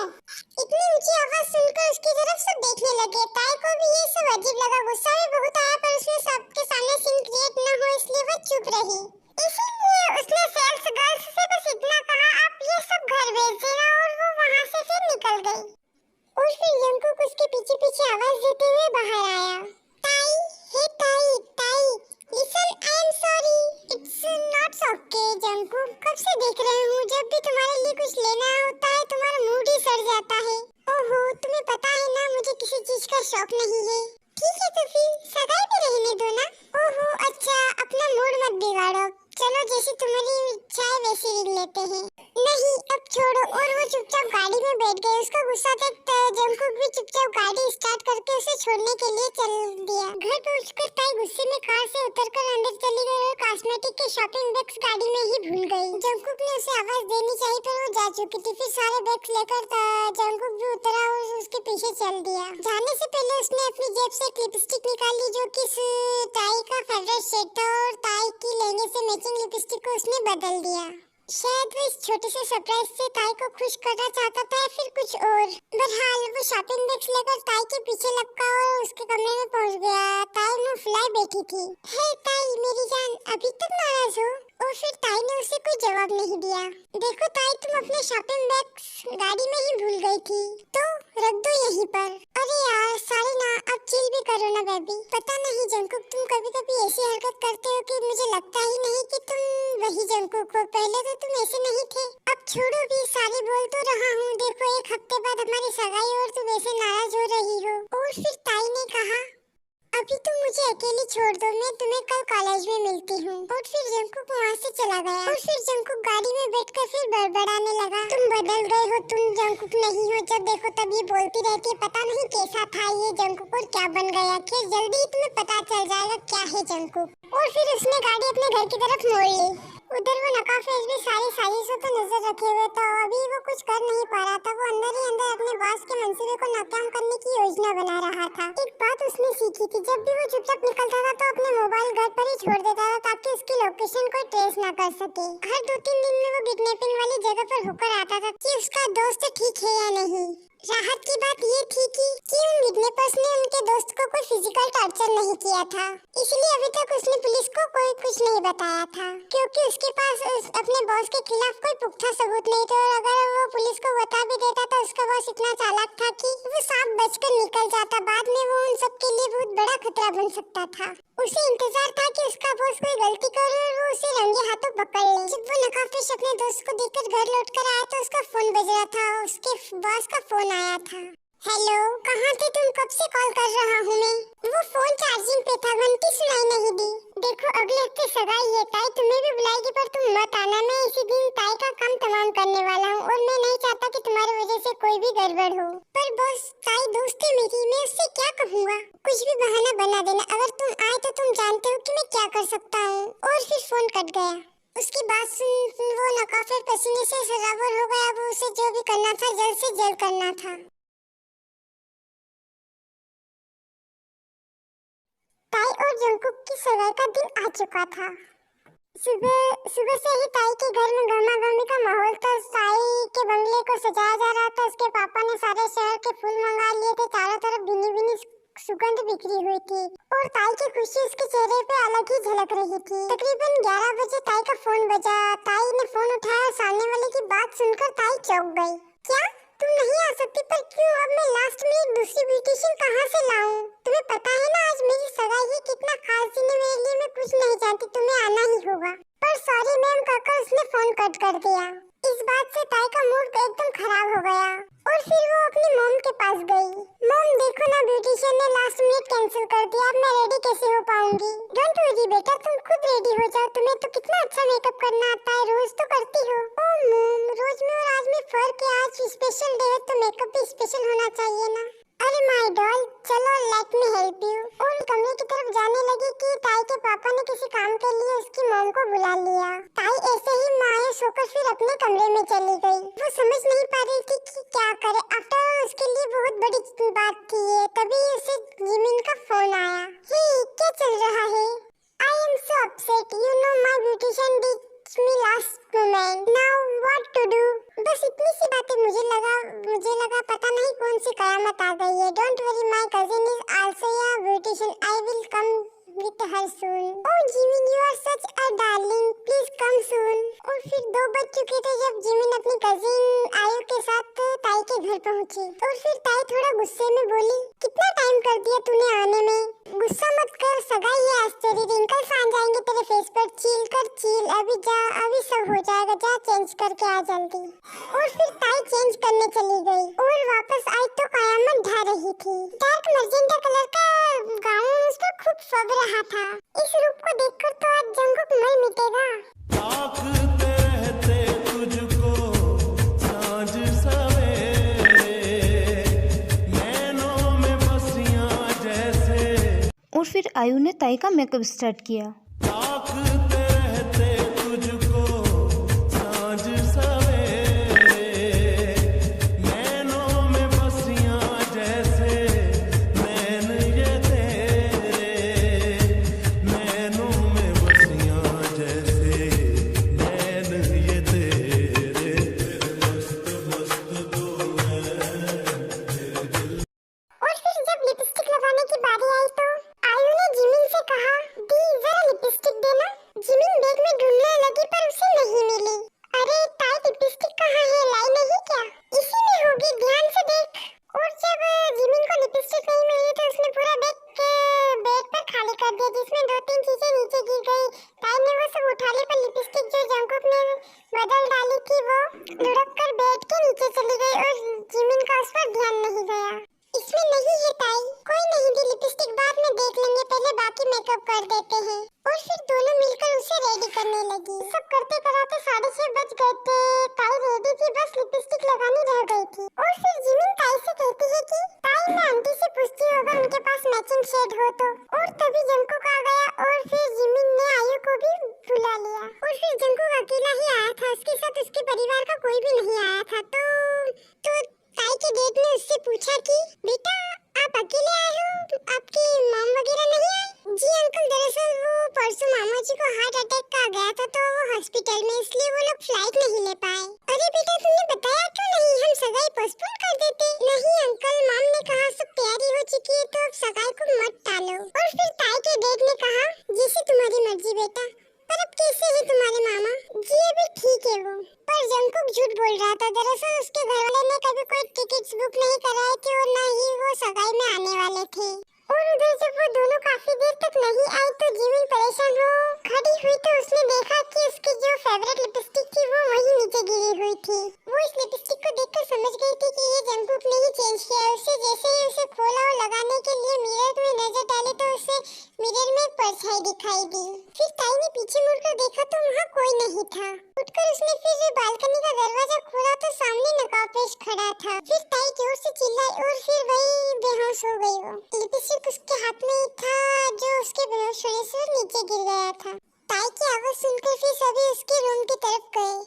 इतनी ऊंची आवाज सुनकर उसकी तरफ सब देखने लगे। ताई को भी ये सब अजीब लगा। गुस्सा भी बहुत आया, पर उसने सबके सामने सीन क्रिएट न हो इसलिए वो चुप रही। इसीलिए उसने सेल्स गर्ल्स से बस इतना कहा, आप ये सब घर भेज देना, और वो वहाँ से फिर निकल गई। और फिर जंकुक उसके पीछे आवाज देते हुए बाहर आया। ताई, हे ताई, ताई, listen, I am sorry, it's not okay. Jungkook, कब से देख रही हूँ, जब भी चलो जैसे तुम्हारी इच्छा है वैसे ही लेते हैं। नहीं अब छोड़ो। और वो चुपचाप गाड़ी में बैठ गए। उसका गुस्सा देख जंकुक भी चुपचाप गाड़ी स्टार्ट करके उसे छोड़ने के लिए चल दिया। घर पहुंचकर ताई गुस्से में कार से उतरकर अंदर चली गई और कॉस्मेटिक के शॉपिंग बैग्स गाड़ी में ही भूल गई। जंकुक ने उसे आवाज देनी चाहिए पर वो जा चुकी थी। फिर सारे बैग्स लेकर जंकुक भी उतरा और उसके पीछे चल दिया। जाने से पहले उसने अपनी जेब से एक लिपस्टिक निकाली जो कि ताई का फेवरेट शेड था और ताई की लहंगे से मैचिंग लिपस्टिक को उसने बदल दिया। शायद वो इस छोटे से सरप्राइज से ताई को खुश करना चाहता था या फिर कुछ और। बहरहाल वो शॉपिंग बैग्स लेकर ताई के पीछे लपका और उसके कमरे में पहुंच गया। ताई मुंह फुलाए बैठी थी। हे ताई मेरी जान, अभी तक नाराज हो? और फिर ताई ने उसे कोई जवाब नहीं दिया। देखो ताई, तुम अपने शॉपिंग बैग्स गाड़ी में ही भूल गई थी, तो रख दो यहीं पर। अरे यार सॉरी ना, अब चिल भी करो ना बेबी। पता नहीं जंकुक, तुम कभी कभी ऐसी हरकत करते हो कि मुझे लगता ही नहीं कि तुम वही जंकुक हो। पहले तो तुम ऐसे नहीं थे। अब छोड़ो भी, सारी बोल तो रहा हूँ। देखो एक हफ्ते बाद हमारी सगाई और तुम ऐसे नाराज हो रही हो। और फिर ताई ने कहा अभी तुम मुझे अकेली छोड़ दो, मैं तुम्हें कल कॉलेज में मिलती हूँ। और फिर जंकुक वहाँ से चला गया। और फिर जंकुक गाड़ी में बैठकर फिर बड़बड़ाने लगा, तुम बदल गए हो, तुम जंकुक नहीं हो। जब देखो तब ये बोलती रहती है। पता नहीं कैसा था ये जंकुक और क्या बन गया। खैर जल्दी ही तुम्हें पता चल जाएगा क्या है जंकुक। और फिर उसने गाड़ी अपने घर की तरफ मोड़ ली। उधर वो नकाफेज भी सारी साजिशों पर नजर रखे हुए था। अभी वो कुछ कर नहीं पा रहा था। वो अंदर ही अंदर अपने बॉस के मंसूबे को नाकाम करने की योजना बना रहा था। एक बात उसने सीखी थी, जब भी वो चुपचाप निकलता था तो अपने मोबाइल घर पर ही छोड़ देता था ताकि उसकी लोकेशन कोई ट्रेस ना कर सके। हर 2-3 दिन में वो किडनैपिंग वाली जगह पर होकर आता था कि उसका दोस्त ठीक है या नहीं। राहत की बात ये थी कि उन किडनैपर्स ने उनके दोस्त को कोई फिजिकल टॉर्चर नहीं किया था, इसलिए अभी तक उसने पुलिस को कोई कुछ नहीं बताया था, क्योंकि उसके पास अपने बॉस के खिलाफ कोई पुख्ता सबूत नहीं था। और अगर वो पुलिस को बता भी देता तो उसका बॉस इतना चालाक था कि वो सांप बचकर निकल जाता। बाद में वो उन सब के लिए बहुत बड़ा खतरा बन सकता था। उसे इंतजार था कि उसका बॉस कोई गलती करे और वो उसे रंगे हाथों पकड़ ले। जब वो नकाफिश अपने दोस्त को देखकर घर लौटकर आया तो उसका फोन बज रहा था। उसके बॉस का फोन आया था। हेलो, कहाँ थे तुम? कब से कॉल कर रहा हूँ मैं। वो फोन चार्जिंग पे था, घंटी सुनाई नहीं दी। देखो अगले हफ्ते सगाई है, ताई तुम्हें भी बुलाएगी पर तुम मत आना। मैं इसी दिन ताई का काम तमाम करने वाला हूँ और मैं नहीं चाहता कि तुम्हारी वजह से कोई भी गड़बड़ हो। पर बॉस, ताई दोस्त है मेरी, मैं उससे क्या कहूँगा? कुछ भी बहाना बना देना। अगर तुम आए तो तुम जानते हो कि मैं क्या कर सकता हूँ। और फिर फोन कट गया। उसकी बात सुन वो नकाफिर पसीने से सराबोर हो गया। वो उसे जो भी करना था जल्द से जल्द करना था। ताई और जंकुक की सगाई का दिन आ चुका था। सुबह से ही ताई के घर में गर्मा-गर्मी का माहौल था। ताई के बंगले को सजाया जा रहा था। उसके पापा ने सारे शहर के फूल मंगा लिए थे। चारों तरफ भीनी-भीनी सुगंध बिखरी हुई थी और ताई की खुशी उसके चेहरे पे अलग ही झलक रही थी। तकरीबन 11 बजे ताई का फोन बजा। ताई ने फोन उठाया। सामने वाले की बात सुनकर ताई चौंक गई। क्या तुम नहीं आ सकती? पर क्यों? अब मैं लास्ट में एक दूसरी ब्यूटिशियन कहाँ से लाऊं? तुम्हें पता है ना आज मेरी सगाई है, कितना खास दिन है मेरे लिए। मैं कुछ नहीं जानती, तुम्हें आना ही होगा। पर सॉरी मैम कहकर उसने फोन कट कर दिया। इस बात से ताई का मूड एकदम खराब हो गया और फिर वो अपनी मॉम के पास गई। मॉम देखो ना, ब्यूटिशियन ने लास्ट मिनट कैंसिल कर दिया। अब मैं रेडी कैसे हो पाऊंगी? डोंट वरी बेटा, तुम खुद रेडी हो जाओ। तुम्हें तो कितना अच्छा मेकअप करना आता है, रोज तो करती हो। ओह मॉम, रोज में और आज में फर्क है। आज स्पेशल डे है तो मेकअप भी स्पेशल होना चाहिए ना। अरे माय डॉल, चलो लेट मी हेल्प यू। और कमरे की तरफ जाने लगी कि ताई के पापा ने किसी काम के लिए उसकी मॉम को बुला लिया। ताई ऐसे ही मायूस होकर फिर अपने कमरे में चली गई। वो समझ नहीं पा रही थी कि क्या करे। आफ्टर ऑल उसके लिए बहुत बड़ी बात थी ये। तभी उसे जिमिन का फोन आया। हे, क्या चल रहा है? I am so upset, you know my beautician did me last moment, now what to do. बस इतनी सी बातें। मुझे लगा पता नहीं कौन सी कयामत आ गई है। Don't worry, my cousin is also a beautician, I will come with her soon. Oh Jimin, you are such a darling, please come soon. और फिर 2 बज चुके थे जब जिमिन अपनी कजिन आयु के साथ ताई के घर पहुंची। और फिर ताई थोड़ा गुस्से में बोली, कितना टाइम कर दिया तूने आने में? गुस्सा मत कर, सगाई है आज तेरी, रिंकल्स आ जाएंगे तेरे फेस पर। चिल कर चिल, अभी जा, अभी सब हो जाएगा। जा चेंज करके आ जल्दी। और फिर ताई चेंज करने चली गई और वापस आई तो कयामत ढा रही थी। डार्क मैजेंटा कलर का गाउन उस पर खूब फब रहा था। इस रूप को देखकर तो आज जंकुक मर मिटेगा। आयु ने ताई का मेकअप स्टार्ट किया। ताकते रहते तुझको सांझ सवेरे, नैनों में बसियां जैसे नैन ये तेरे, नैनों में बसियां जैसे नैन ये तेरे, मस्त मस्त दो और फिर जब लिपस्टिक लगाने की बारी आई तो आयु ने जिमिन से कहा, दी जरा लिपस्टिक देना। जिमिन बैग में ढूंढने लगी पर उसे नहीं मिली। अरे ताई लिपस्टिक कहाँ है, लाई नहीं क्या? इसी में होगी, ध्यान से देख। और जब जिमिन को लिपस्टिक नहीं मिली तो उसने पूरा बेड पर खाली कर दिया, जिसमें 2-3 चीजें नीचे गिर गई। ताई ने वो सब उठा ली पर लिपस्टिक जो जंकुक ने बदल डाली थी वो लुढ़क कर बेड के नीचे चली गई और जिमिन का उस पर ध्यान नहीं गया। इसमें नहीं है ताई, कोई नहीं, दी लिपस्टिक बाद में देख लेंगे, पहले बाकी मेकअप कर देते हैं। और फिर दोनों मिलकर उसे रेडी करने लगी। सब करते कराते 6:30 बज गए थे। ताई रेडी थी, बस लिपस्टिक लगानी रह गई थी। और फिर जिमिन ताई से कहती है कि ताई मैं आंटी से पूछती हूँ अगर उनके पास मैचिंग शेड हो तो। और तभी जंकुक आ गया और फिर जिमिन ने आयु को भी बुला लिया। और फिर जंकुक अकेला ही आया था, उसके साथ उसके परिवार का कोई भी नहीं आया था। तो ताई के डेड ने उससे पूछा कि बेटा आप अकेले आए हो, आपकी मॉम वगैरह नहीं आई? जी अंकल, दरअसल वो परसों मामा जी को हार्ट अटैक आ गया था तो वो हॉस्पिटल में, इसलिए वो लोग फ्लाइट नहीं ले पाए। अरे बेटा तुमने बताया क्यों नहीं, हम सगाई पोस्टपोन कर देते। नहीं अंकल, मॉम ने कहा सब तैयारी हो चुकी है तो अब सगाई को मत टालो। और फिर ताई के डेड ने कहा जैसे तुम्हारी मर्जी बेटा, पर अब कैसे है तुम्हारे मामा? जी अभी ठीक है वो, पर जंकुक झूठ बोल रहा था। दरअसल उसके घर वाले ने कभी कोई टिकट्स बुक नहीं कराए थे और न ही वो सगाई में आने वाले थे। और उधर जब वो दोनों काफी देर तक नहीं आई तो जिमिन परेशान हो खड़ी हुई तो उसने देखा कि उसकी जो फेवरेट लिपस्टिक थी वो वहीं नीचे गिरी हुई थी। वो इस लिपस्टिक को देखकर समझ गई थी कि ये जंकुक ने ही चेंज किया है। उसे जैसे ही उसे खोला और लगाने के लिए मिरर में नजर डाली तो उसे मिरर में परछाई दिखाई दी। फिर ताई ने पीछे मुड़कर देखा तो वहाँ कोई नहीं था। उठकर उसने फिर बालकनी का दरवाजा खोला तो सामने नकाबपोश खड़ा था। फिर ताई जोर से चिल्लाई और फिर वही बेहोश हो गई। वो लिपस्टिक उसके हाथ में ही था जो उसके बेहोश होने से नीचे गिर गया था। ताई की आवाज सुनकर फिर सभी उसके रूम की तरफ गए।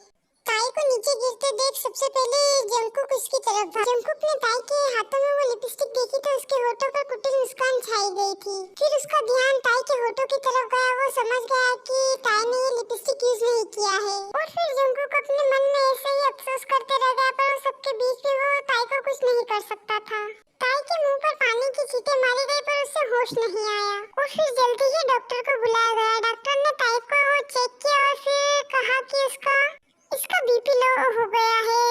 ताई को नीचे गिरते देख सबसे पहले जंकुक उसकी तरफ भागा। जंकुक ने ताई के हाथों में वो लिपस्टिक देखी तो उसके होठों पर कुटिल मुस्कान छाई गई थी। फिर उसका ध्यान ताई के होठों की तरफ गया। वो समझ गया कि ताई ने ये लिपस्टिक यूज नहीं किया है। और फिर जंकुक अपने मन में ऐसे ही अफसोस करते रह गया, पर सबके बीच में वो ताई को कुछ नहीं कर सकता था। ताई के मुंह पर पानी की छींटे मारी गई पर उससे होश नहीं आया। और फिर जल्दी ही डॉक्टर को बुलाया गया। डॉक्टर ने ताई को चेक किया और फिर कहा कि इसका बीपी लो हो गया है।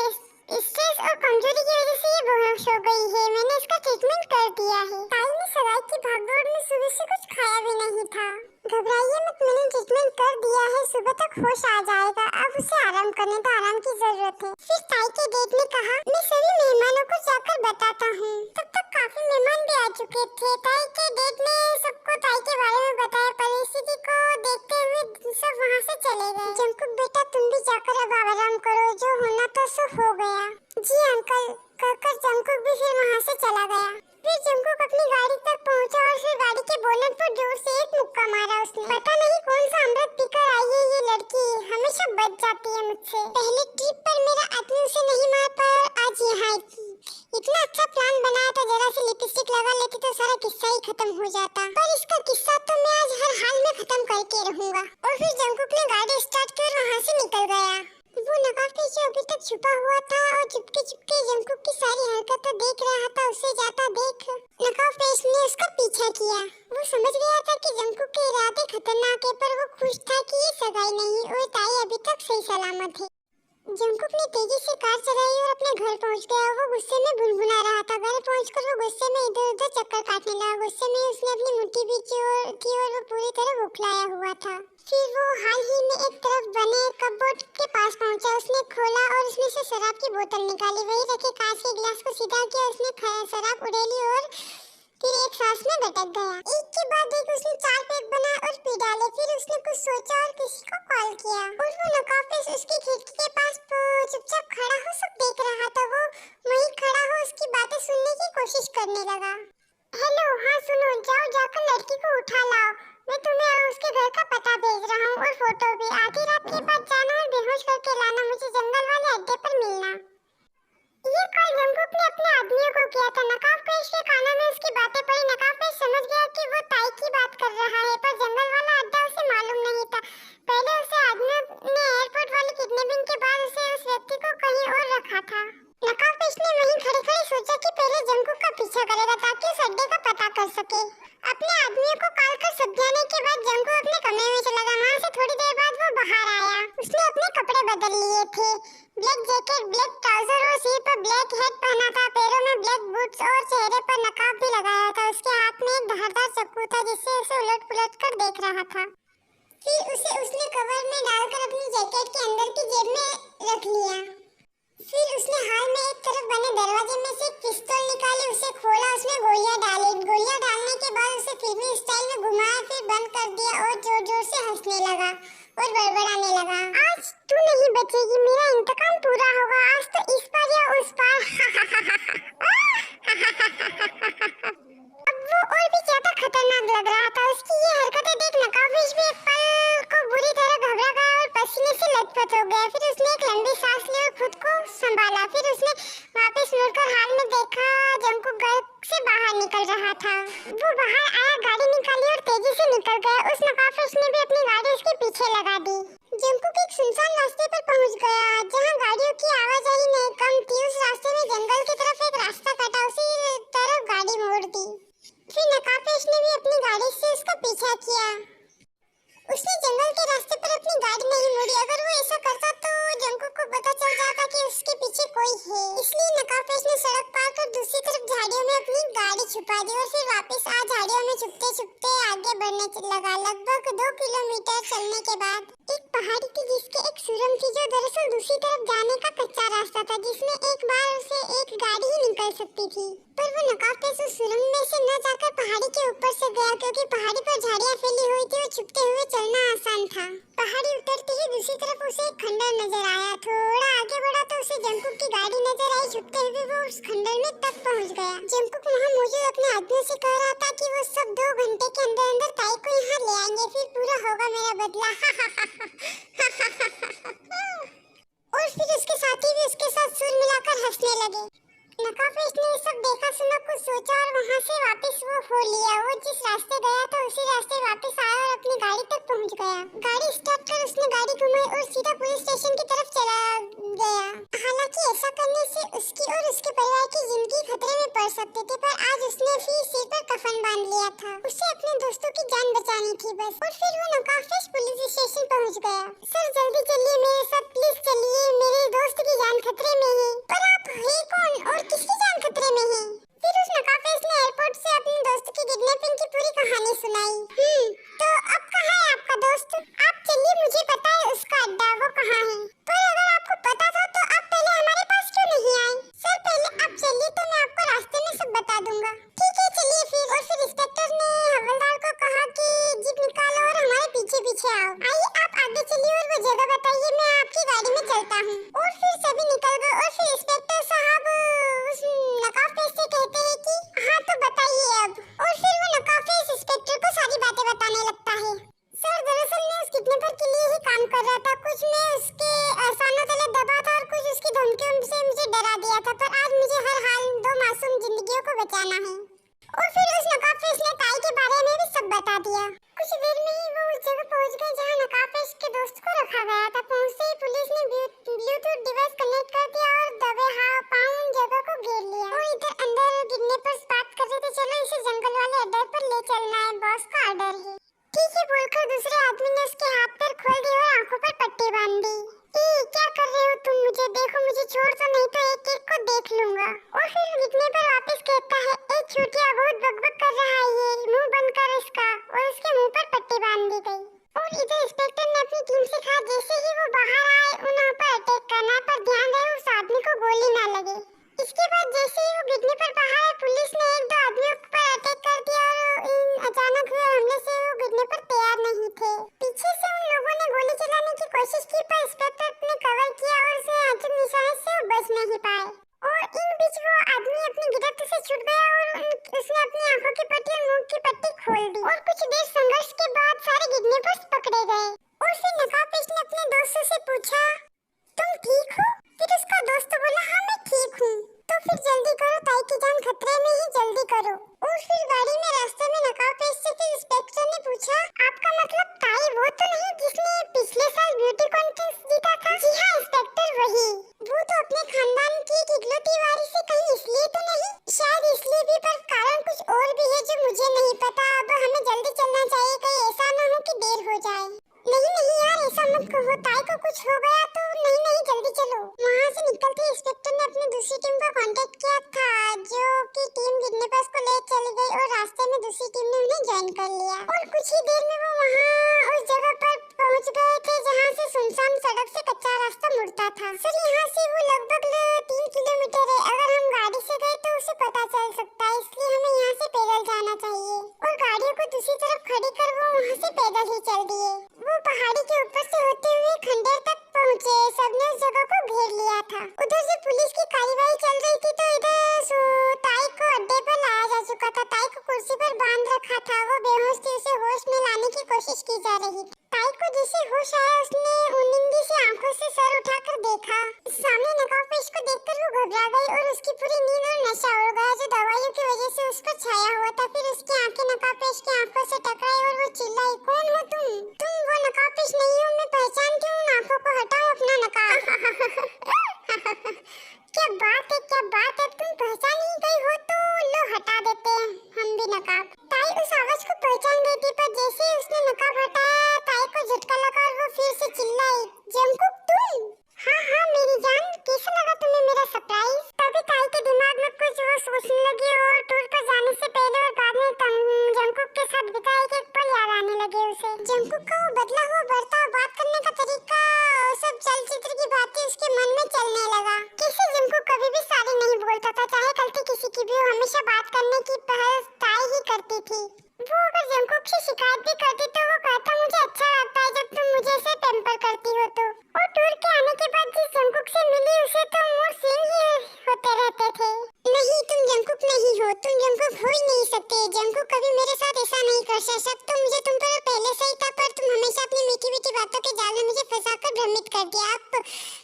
स्ट्रेस और कमजोरी की वजह से ये बेहोश हो गई है। मैंने इसका ट्रीटमेंट कर दिया है। ताई ने सगाई की भागदौड़ में सुबह से कुछ खाया भी नहीं था। घबराइए मत, मैंने ट्रीटमेंट कर दिया है, सुबह तक होश आ जाएगा। अब उसे आराम करने तो आराम की जरूरत है। फिर ताई के डेड ने कहा मैं सभी मेहमानों को जाकर बताता हूँ। तब तक काफी मेहमान भी आ चुके थे। ताई के डेड ने सबको ताई के बारे में बताया। परिस्थिति को देखते हुए सब वहाँ से चले गए। जंकुक बेटा तुम भी जाकर अब आराम करो, जो होना तो सो हो गया। जी अंकल कहकर जंकुक भी फिर वहाँ से चला गया। फिर जंकुक अपनी गाड़ी तक पहुँचा और फिर गाड़ी के बोनट पर जोर से एक मुक्का मारा उसने। पता नहीं कौन सा अमृत पीकर आई है ये लड़की, हमेशा बच जाती है मुझसे। पहले ट्रिप पर मेरा आदमी उसे नहीं मार पर आज यहाँ की। इतना अच्छा प्लान बनाया था, जरा सी लिपस्टिक लगा लेती तो सारा किस्सा ही खत्म हो जाता। पर इसका किस्सा तो मैं आज हर हाल में खत्म करके रहूंगा। और फिर जंकुक ने गाड़ी स्टार्ट कर वहाँ से निकल गया। वो नकाबपोश जो अभी तक छुपा हुआ था और चुपके चुपके जंकुक की सारी हरकतें देख रहा था, उसे जाता देख नकाबपोश ने उसका पीछा किया। वो समझ गया था कि जंकुक के इरादे खतरनाक है, पर वो खुश था कि ये सगाई नहीं और ताई अभी तक सही सलामत है। जंकुक ने तेजी से कार चलाई और अपने घर पहुंच गया। वो गुस्से में गुनगुना रहा था। घर पहुंचकर वो गुस्से में इधर उधर चक्कर काटने लगा। गुस्से में उसने अपनी मुट्ठी बीची थी और वो पूरी तरह बुखलाया हुआ था। फिर वो हाल ही में एक तरफ बने कपबोर्ड के पास पहुंचा। उसने खोला और उसमें से शराब की बोतल निकाली। वही रखे कांच के गिलास को सीधा किया। उसने शराब उड़ेली और फिर एक सांस में गटक गया। एक के बाद एक उसने 4 पैक बनाए और पी डाले। फिर उसने कुछ सोचा और किसी को कॉल किया। और वो नकाबपोश उसकी खिड़की के पास चुपचाप खड़ा हो सब देख रहा था। वो वहीं खड़ा हो उसकी बातें सुनने की कोशिश करने लगा। हेलो, हाँ सुनो, जाओ जाकर लड़की को उठा लाओ। मैं तुम्हें उसके घर का पता भेज रहा हूँ और फोटो भी। आधी रात के बाद जाना और बेहोश करके लाना, मुझे जंगल वाले अड्डे पर मिलना। ये कॉल जंगकुक ने अपने आदमियों को किया था। नकाबपोश के कानों में उसकी बातें पड़ी। नकाबपोश समझ गया कि वो ताई की बात कर रहा है, पर जंगल वाला अड्डा उसे मालूम नहीं था। पहले उसे आदमियों ने एयरपोर्ट वाली किडनैपिंग के बाद उस व्यक्ति को कहीं और रखा था। नकाबपोश ने वहीं खड़े-खड़े सोचा कि पहले जंगकुक का पीछा करेगा ताकि उस अड्डे का पता कर सके। अपने आदमियों को कॉल कर समझाने के बाद जंगकुक अपने कमरे में चला गया। वहाँ से थोड़ी देर बाद वो बाहर आया। उसने अपने कपड़े बदल लिए थे। ब्लैक जैकेट, ब्लैक ट्राउजर और सिर पर ब्लैक हैट पहना था। पैरों में ब्लैक बूट्स और चेहरे पर नकाब भी लगाया था। उसके हाथ में एक धारदार चाकू था जिससे उसे उलट-पुलट कर देख रहा था। फिर उसने कवर में डालकर अपनी जैकेट के अंदर की जेब में रख लिया। फिर उसने हाल में एक तरफ बने दरवाजे में से एक पिस्तौल निकाली, उसे खोला, उसमें गोलियां डाली। गोलियां डालने के बाद उसे फिल्मी स्टाइल में घुमाया, फिर बंद कर दिया और जोर-जोर से हंसने लगा और बड़बड़ाने लगा। आज तू नहीं बचेगी, मेरा इंतकाम पूरा होगा। आज तो इस पार या उस पार। अब वो और भी ज्यादा खतरनाक लग रहा था। उसकी ये हरकतें देख नकाबपोश भी एक पल को बुरी तरह घबरा गया और पसीने से लथपथ हो गया। फिर उसने एक लंबी सांस ली और खुद को संभाला। फिर उसने वापस मुड़कर हाल में देखा, जंगकुक घर से बाहर निकल रहा था। वो बाहर आया, गाड़ी निकाली और तेजी से निकल गया। उस नकाबपोश ने भी अपनी गाड़ी उसके पीछे लगा दी। जंगकुक एक सुनसान रास्ते पर पहुंच गया जहां गाड़ियों की आवाजाही नहीं कम थी। उस रास्ते में जंगल की तरफ एक रास्ता कटा, उसी तरफ गाड़ी मोड़ दी। फिर नकाबपोश ने भी अपनी गाड़ी से उसका पीछा किया। उसने जंगल के रास्ते पर अपनी गाड़ी नहीं मोड़ी। अगर वो ऐसा करता तो जंगकुक को पता चल जाता कि उसके पीछे कोई है। इसलिए नकाबपोश ने सड़क पार कर दूसरी तरफ झाड़ियों में अपनी गाड़ी छुपा दी और फिर वापस झाड़ियों में छुपते-छुपते आगे बढ़ने लगा। लगभग 2 किलोमीटर चलने के बाद एक पहाड़ी थी जिसके एक सुरंग थी जो दरअसल दूसरी तरफ जाने का कच्चा रास्ता था, जिसमें एक बार उसे एक गाड़ी ही निकल सकती थी। पर वो नकाबपोश उस सुरंग में से न जाकर पहाड़ी के ऊपर से गया, क्योंकि पहाड़ी पर झाड़ियां फैली हुई थी और छुपते हुए चलना आसान था। पहाड़ी उतरते ही दूसरी तरफ उसे एक खंडर नजर आया। थोड़ा आगे बढ़ा तो उसे जंगकुक की गाड़ी नजर आई। छुपते हुए वो उस खंडर में तक पहुंच गया। जंगकुक वहां मौजूद अपने आदमियों से कह रहा था कि वो सब 2 घंटे के अंदर ताई को यहाँ ले आएंगे, फिर पूरा होगा मेरा बदला। और फिर उसके साथी भी उसके साथ सुर मिलाकर हंसने लगे। नकाबपोश ने सब देखा सुना, कुछ सोचा और वहाँ से वापस वो हो लिया। वो जिस रास्ते गया था उसी रास्ते वापस आया और अपनी गाड़ी तक पहुँच गया। गाड़ी स्टार्ट कर उसने गाड़ी घुमाई और सीधा पुलिस स्टेशन की तरफ चला गया। हालांकि ऐसा करने से उसकी और उसके परिवार की जिंदगी खतरे में पड़ सकती थी, पर आज उसने फिर सिर पर कफन बांध लिया था। उसे अपने दोस्तों की जान बचानी थी बस। और फिर वो नकाबपोश पुलिस स्टेशन पहुँच गया। सर जल्दी चलिए मेरे साथ, प्लीज चलिए, मेरे दोस्त की जान खतरे में है। पर आप हैं कौन और किसकी जान खतरे में है? फिर उस नकाबपोश ने एयरपोर्ट से अपने दोस्त की किडनैपिंग की पूरी कहानी सुनाई। तो अब कहाँ है आपका दोस्त? आप चलिए, मुझे पता है उसका अड्डा, वो कहाँ है। पर अगर आपको पता था तो आप पहले हमारे पास क्यों नहीं आए? सर पहले आप चलिए तो मैं आपको रास्ते में सब बता दूंगा। ठीक है चलिए फिर। और फिर इंस्पेक्टर ने हवलदार को कहा कि जीप निकालो और हमारे पीछे पीछे आओ। आइए आप आगे चलिए और वो जगह बताइए, मैं आपकी गाड़ी में चलता हूँ। और फिर सभी निकल गए। और फिर इंस्पेक्टर साहब उस नकाबपोश से कहते हैं कि हाँ तो बताइए अब। और फिर वो नकाबपोश इंस्पेक्टर को सारी बातें बताने लगता है। सर दरअसल मैं उस किडनैपर के लिए ही काम कर रहा था। कुछ मैं उसके आसानों तले दबा था और कुछ उसकी धमकियों से मुझे डरा दिया था, पर आज मुझे हर हाल 2 मासूम जिंदगियों को बचाना है। और फिर उस नकाबपोश ने ताई के बारे में भी सब बता दिया। कुछ देर में ही वो उस जगह पहुंच गए जहां नकाबपोश के दोस्त को रखा गया था। पहुंचते ही पुलिस ने ब्लूटूथ डिवाइस कनेक्ट कर दिया और दबे पांव उन जगह को घेर लिया। और इधर अंदर किडनैपर्स बात कर रहे थे, चलो इसे जंगल वाले अड्डे पर ले चलना है, बॉस का ऑर्डर है। ठीक है बोलकर दूसरे आदमी ने उसके हाथ पैर खोल दिए और आंखों पर पट्टी बांध दी। क्या कर रहे हो तुम? मुझे देखो, मुझे छोड़ दो नहीं तो एक एक को देख लूंगा। और फिर किडनैपर वापस कहता है, एक छुटिया बहुत बकबक कर रहा है ये, मुंह बंद कर इसका। और उसके मुंह पर पट्टी बांध दी गई। और इधर इंस्पेक्टर ने अपनी टीम से कहा जैसे ही वो बाहर आए उन्हें पर अटैक करना है, पर ध्यान रहे उस आदमी को गोली ना लगे। इसके बाद जैसे ही वो किडनैपर बाहर आए, पुलिस ने 1-2 आदमियों पर अटैक कर दिया और इन अचानक हुए हमले से वो किडनैपर तैयार नहीं थे। पीछे से उन लोगों ने गोली चलाने की कोशिश की, पर इंस्पेक्टर ने कवर किया और उसे अंतिम निशाने से बच नहीं पाए। और इन बीच वो आदमी अपनी गिरफ्त से छूट गया और उसने अपनी आंखों की पट्टी और मुंह की पट्टी खोल दी और कुछ देर संघर्ष के बाद सारे किडनैपर्स पकड़े गए। और फिर नकाबपोश ने अपने दोस्तों से पूछा, तुम ठीक हो? फिर उसका दोस्त बोला, हाँ मैं ठीक हूँ। तो फिर जल्दी करो, ताई की जान खतरे में है, जल्दी करो। और फिर गाड़ी में रास्ते में नकाबपोश से फिर इंस्पेक्टर ने पूछा, आपका मतलब ताई वो तो नहीं जिसने पिछले साल ब्यूटी कॉन्टेस्ट जीता था? जी हाँ इंस्पेक्टर, वही। वो तो अपने खानदान की एक इकलौती वारिस है, कहीं इसलिए तो नहीं? शायद इसलिए भी, पर कारण कुछ और भी है जो मुझे नहीं पता। अब हमें जल्दी चलना चाहिए, कहीं ऐसा ना हो कि देर हो जाए। नहीं नहीं यार, ऐसा मत कहो, ताई को कुछ हो गया तो। नहीं नहीं जल्दी चलो। वहाँ से निकलते इंस्पेक्टर ने अपनी दूसरी टीम को कांटेक्ट किया था, जो कि टीम किडनैपर्स को ले चली गई और रास्ते में दूसरी टीम ने उन्हें ज्वाइन कर लिया। और कुछ ही देर में वो वहाँ उस जगह पर पहुँच गए थे जहाँ से सुनसान सड़क से कच्चा रास्ता मुड़ता था। सर यहाँ से वो लगभग 3 किलोमीटर है। अगर हम गाड़ी से गए तो उसे पता चल सकता है, इसलिए हमें यहाँ से पैदल जाना चाहिए। और गाड़ियों को दूसरी तरफ खड़ी कर वो वहाँ से पैदल ही चल दिए। वो पहाड़ी के ऊपर से होते हुए खंडर तक पहुँचे। सबने उस जगह को घेर लिया था। उधर से पुलिस की कार्रवाई चल रही थी तो इधर ताई को अड्डे पर लाया जा चुका था। ताई को कुर्सी पर बांध रखा था, वो बेहोश थी, उसे होश में लाने की कोशिश की जा रही थी। ताई को जैसे होश आया उसने उनिंदी से आंखों से सर उठाकर देखा। सामने नकाबपोश को देखकर वो घबरा गई और उसकी पूरी नींद और नशा उड़ गया जो दवाइयों की वजह से उस पर छाया हुआ था। फिर उसकी आंखें नकाबपोश की आंखों से टकराई और वो चिल्लाई, कौन हो तुम? तुम वो नकाबपोश नहीं हो, मैं पहचानती हूँ। आंखों को हटाओ अपना नकाब। क्या बात है, तुम पहचान ही गई हो तो लो हटा देते हैं हम भी नकाब। ताई उस आवाज को पहचान गई थी, पर जैसे उसने नकाब हटाया ताई को झटका लगा और वो फिर से चिल्लाई, जंकुक तुम? हाँ मेरी जान, कैसा लगा तुम्हें मेरा सरप्राइज? तभी ताई के दिमाग में कुछ वो सोचने लगी और टूर पर जाने से पहले और बाद में जंकुक के साथ बिताए एक पल याद आने लगे उसे। जंकुक का वो बदला हुआ बर्ताव, बात करने का तरीका, सब चलचित्र की बातें उसके मन में चलने लगा। कैसे जंकुक कभी भी सारी नहीं बोलता था, चाहे गलती किसी की भी हो, हमेशा बात करने की पहल ताई ही करती थी। वो अगर जंकुक से शिकायत भी करती तो वो कहता, मुझे अच्छा लगता है जब तुम मुझे ऐसे पैम्पर करती हो तो। और टूर के आने के बाद जिस जंकुक से मिली उसे तो मूड स्विंग ही होते रहते थे। नहीं तुम जंकुक नहीं हो, तुम जंकुक हो ही नहीं सकते। जंकुक कभी मेरे साथ ऐसा नहीं कर सकता। मुझे तुम पर पहले से ही था, पर तुम हमेशा अपनी मीठी मीठी बातों के जाल में मुझे फंसाकर भ्रमित कर दिया।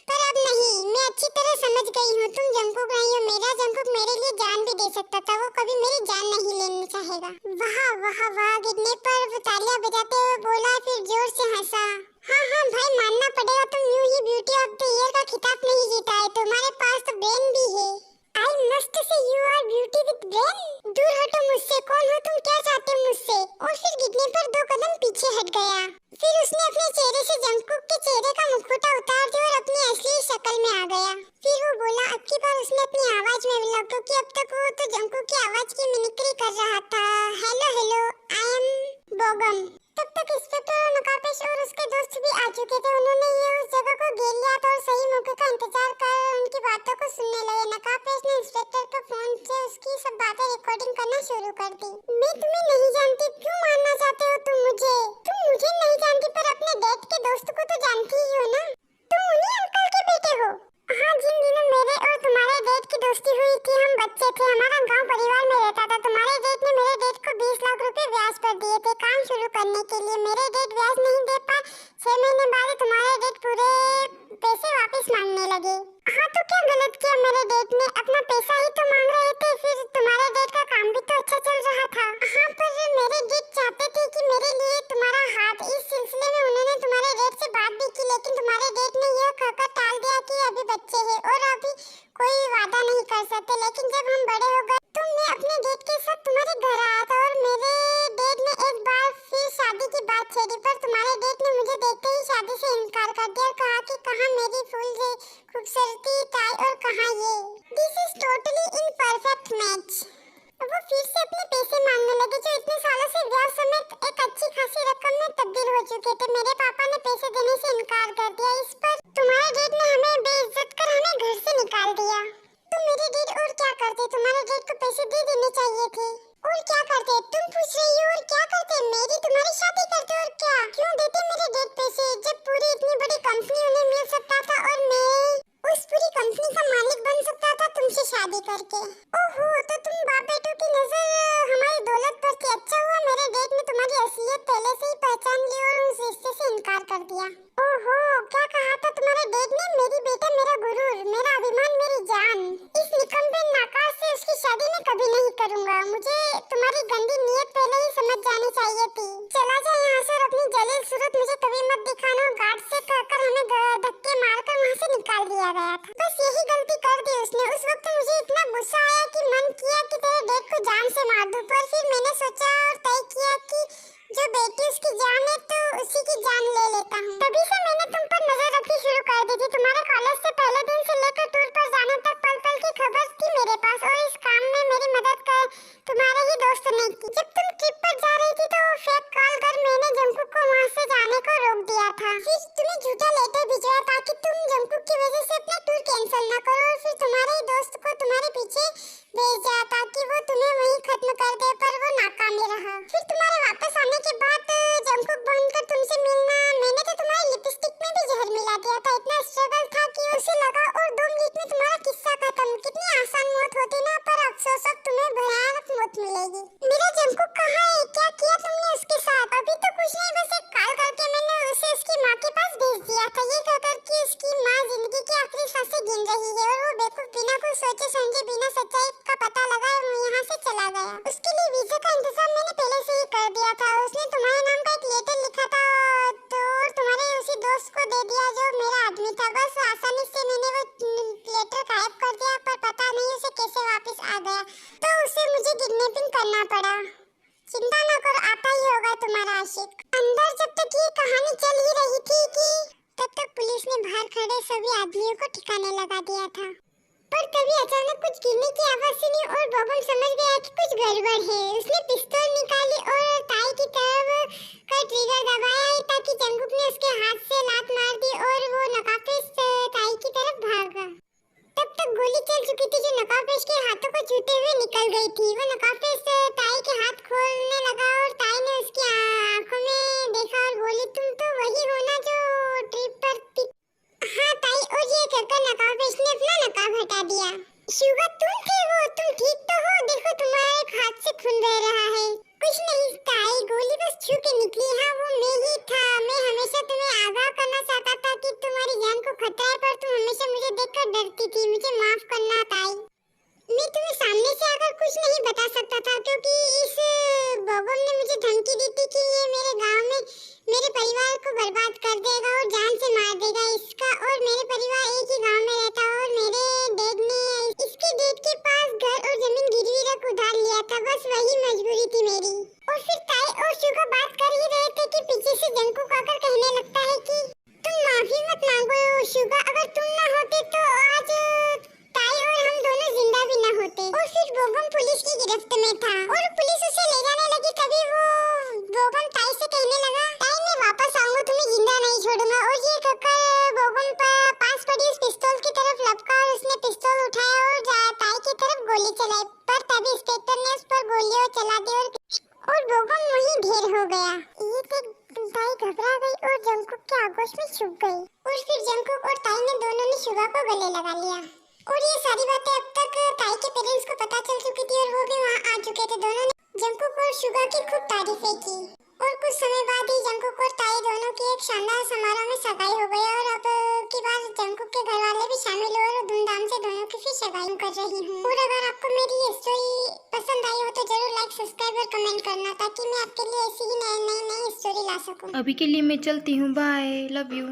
पर अब नहीं, मैं अच्छी तरह समझ गई हूँ, तुम जंकुक नहीं हो। मेरा जंकुक मेरे लिए जान भी दे सकता था, वो कभी मेरी जान नहीं लेना चाहेगा। वाह गिरने पर वो तालियां बजाते हुए बोला, फिर जोर से हंसा। हाँ भाई मानना पड़ेगा, तुम यूं ही ब्यूटी ऑफ द ईयर का खिताब नहीं जीता है, तुम्हारे पास तो ब्रेन भी है। I must say you are beauty with brain. दूर हटो मुझसे, कौन हो तुम, क्या चाहते हो मुझसे? और फिर गिरने पर 2 कदम पीछे हट गया। फिर उसने अपने चेहरे से जंकुक के चेहरे का मुखौटा उतार दिया और अपनी असली शक्ल में आ गया। फिर वो बोला, अब की बार उसने अपनी आवाज में मिला, क्योंकि अब तक वो तो जंकुक की आवाज की मिमिक्री कर रहा था। Hello I am Bogum. तब तक इंस्पेक्टर और नकाबपोश और उसके दोस्त भी आ चुके थे। उन्होंने ये उस जगह को घेर लिया था और सही मौके का इंतजार कर उनकी बातों को सुनने लगे। नकाबपोश ने इंस्पेक्टर के फोन से उसकी सब बातें रिकॉर्डिंग करना शुरू कर दी। मैं तुम्हें नहीं जानती, क्यों मानना चाहते हो तुम मुझे? तुम मुझे नहीं जानती, पर अपने डैड के दोस्त को तो जानती ही हो ना। तुम उन्हीं अंकल के बेटे हो? हाँ, जिन दिनों मेरे और तुम्हारे डैड की दोस्ती हुई थी हम बच्चे थे, हमारा गांव परिवार में रहता था। तुम्हारे डैड ने मेरे डैड को 20 लाख रुपए ब्याज पर दिए थे काम शुरू करने के लिए। मेरे डैड ब्याज नहीं दे पाए, 6 महीने बाद तुम्हारे डैड पूरे पैसे वापस मांगने लगे। हाँ तो क्या गलत किया मेरे डैड ने, अपना पैसा ही तो मांग रहे थे। फिर तुम्हारे डैड का काम भी तो अच्छा चल रहा था। हाँ पर मेरे डैड चाहते थे कि मेरे लिए तुम्हारा हाथ, इस सिलसिले में उन्होंने तुम्हारे डैड से बात भी की, लेकिन तुम्हारे डैड ने यह कहकर टाल दिया कि अभी बच्चे हैं और अभी कोई वादा नहीं कर सकते। लेकिन जब हम बड़े हो गए तो मैं अपने डैड के साथ तुम्हारे घर आया था और मेरे डैड ने एक बार फिर शादी की बात छेड़ी, पर तुम्हारे डैड ने मुझे देखते ही शादी से इनकार कर दिया और कहा कि कहाँ मेरी फूल खूबसूरती ताई और कहाँ ये। This is totally imperfect match. वो फिर से अपने पैसे मांगने लगे जो इतने सालों से ब्याज समेत एक अच्छी खासी रकम में तब्दील हो चुके थे। मेरे पापा ने पैसे देने से इनकार कर दिया। इस पर तुम्हारे डैड ने हमें बेइज्जत कर हमें घर से निकाल दिया। तो मेरे डैड और क्या करते? तुम्हारे डैड को पैसे दे देने चाहिए थे। और क्या करते? तुम पूछ रही हो और क्या करते? मेरी तुम्हारी शादी करते और क्या? क्यों देते मेरे डैड पैसे जब पूरी इतनी बड़ी कंपनी उन्हें मिल सकता था और मैं उस पूरी कंपनी का मालिक बन सकता था तुमसे शादी करके। तुम्हारे डैड ने मेरी बेटा, मेरा गुरूर, मेरा अभिमान, मेरी जान, इस निकम्मे नाकास से उसकी शादी मैं कभी नहीं करूंगा। मुझे तुम्हारी गंदी नीयत पहले ही समझ जानी चाहिए थी। चला जा यहाँ से और अपनी जलील सूरत मुझे कभी मत दिखाना। गार्ड से कहकर हमें धक्के मारकर वहाँ से निकाल दिया गया था। बस यही गलती कर दी उसने। उस वक्त मुझे इतना गुस्सा आया कि मन किया कि तेरे डैड को जान से मार दूं, पर फिर मैंने सोचा और तय किया कि जो बेटी उसकी जान है तो उसी की जान ले लेता हूँ। तभी से मैंने तुम पर नजर रखनी शुरू कर दी थी। तुम्हारे कॉलेज से पहले दिन से लेकर टूर पर जाने तक पल पल की खबर थी मेरे पास, और इस काम में मेरी मदद कर तुम्हारे ही दोस्त ने की। जब तुम ट्रिप पर जा रही थी तो फेक कॉल कर मैंने जंकुक को वहाँ से जाने को रोक दिया था। फिर तुम्हें झूठा लेटर भिजवाया ताकि तुम जंकुक की वजह से अपना टूर कैंसिल न करो, और फिर तुम्हारे ही दोस्त को तुम्हारे पीछे भेज दिया ताकि वो तुम्हें वहीं खत्म कर दे, पर वो नाकाम ही रहा। फिर तुम्हारे वापस आने के बाद जंकुक बनकर तुमसे मिलना, मैंने तो तुम्हारी लिपस्टिक में भी जहर मिला दिया था। इतना स्ट्रगल था कि उसे लगा और 2 मिनट में तुम्हारा किस्सा खत्म। कितनी आसान मौत होती ना, पर अफसोस अब तुम्हें भयानक मौत मिलेगी। मेरा जंकुक कहाँ है? क्या किया तुमने उसके साथ? अभी तो कुछ नहीं, बस एक कॉल करके मैंने उसे उसकी माँ के पास भेज दिया था, ये कहकर कि उसकी माँ जिंदगी की आखिरी सांसें गिन रही है, और वो बेवकूफ बिना कुछ सोचे समझे, बिना सच्चाई का पता लगाए यहाँ से चला गया। उसके लिए वीजा का इंतजाम मैंने पहले से ही कर दिया था। उसने तुम्हारे नाम का एक लेटर लिखा था तो तुम्हारे उसी दोस्त को दे दिया जो मेरा आदमी था। बस आसानी से मैंने वो लेटर गायब कर दिया, पर पता नहीं उसे कैसे वापस आ गया, तो उसे मुझे किडनैपिंग करना पड़ा। चिंता न करो, आता ही होगा तुम्हारा आशिक। अंदर जब तक ये कहानी चल ही रही थी कि तब तक पुलिस ने बाहर खड़े सभी आदमियों को ठिकाने लगा दिया था। पर तभी अचानक कुछ गिरने की आवाज सुनी और बॉबम समझ गया कि कुछ गड़बड़ है। उसने पिस्तौल निकाली और ताई की तरफ का ट्रिगर दबाया ताकि जंकुक ने उसके हाथ से लात मार दी और वो नकाबपोश ताई की तरफ भागा। तब तक गोली चल चुकी थी जो नकाबपोश के हाथों को छूते हुए निकल गई थी। वो नकाबपोश ताई के हाथ खोलने लगा और ताई ने उसकी आंखों में देखा और बोली, तुम तो वही हो ना जो ट्रिप पर थी? हाँ ताई, और ये कहकर नकाबपोश ने अपना नकाब हटा दिया। शुगा तुम थे वो? तुम ठीक तो हो? देखो तुम्हारे हाथ से खून बह रहा है। कुछ नहीं ताई, गोली बस छू के निकली। हाँ वो मैं ही था। मैं हमेशा तुम्हें आगाह करना चाहता था कि तुम्हारी जान को खतरा है, पर तुम हमेशा मुझे देखकर डरती थी। मुझे माफ करना ताई। मैं तुम्हें सामने से आकर कुछ नहीं बता सकता था, क्योंकि इस बॉबम ने मुझे धमकी दी थी कि ये मेरे गांव में मेरे परिवार को बर्बाद कर देगा और जान से मार देगा इसका, और मेरे परिवार एक ही गांव में रहता, और मेरे डैड ने इसके डैड के पास घर और जमीन गिरवी रख उधार लिया था। बस वही मजबूरी थी मेरी। और फिर ताई और शुगा बात कर ही रहे थे कि पीछे से जंकुक आकर कहने लगता है कि तुम माफी मत मांगो शुगा, अगर तुम ना होते तो आज ताई और हम दोनों जिंदा भी न होते। और फिर बॉबम पुलिस की गिरफ्त में था और पुलिस उसे ले जाने लगी। तभी वो बॉबम ताई से कहने लगा, ताई मैं वापस आऊंगा, तुम्हें जिंदा नहीं छोड़ूंगा। और ये कहकर बॉबम पास पड़ी उस पिस्तौल की तरफ लपका और उसने पिस्तौल उठाया और ताई की तरफ गोली चलाई, पर तभी इंस्पेक्टर ने उस पर गोलियां चला दी और बॉबम वहीं ढेर हो गया। ये देख ताई घबरा गई और जंकुक के आगोश में छुप गई। और फिर जंकुक और ताई ने दोनों ने शुगा को गले लगा लिया। और ये सारी बातें अब तक ताई के पेरेंट्स को पता चल चुकी थी और वो भी वहाँ आ चुके थे। दोनों ने जंकुक और शुगा की खूब तारीफें की और कुछ समय बाद ही जंकुक और ताई दोनों की एक शानदार समारोह में सगाई हो गई। और अब की बार जंकुक के घर वाले भी शामिल हुए और धूमधाम से दोनों की फिर सगाई कर रही हूँ। और अगर आपको मेरी ये स्टोरी पसंद आई हो तो जरूर लाइक, सब्सक्राइब और कमेंट करना, ताकि मैं आपके लिए ऐसी ही नई स्टोरी ला सकूँ। अभी के लिए मैं चलती हूँ, बाय, लव यू।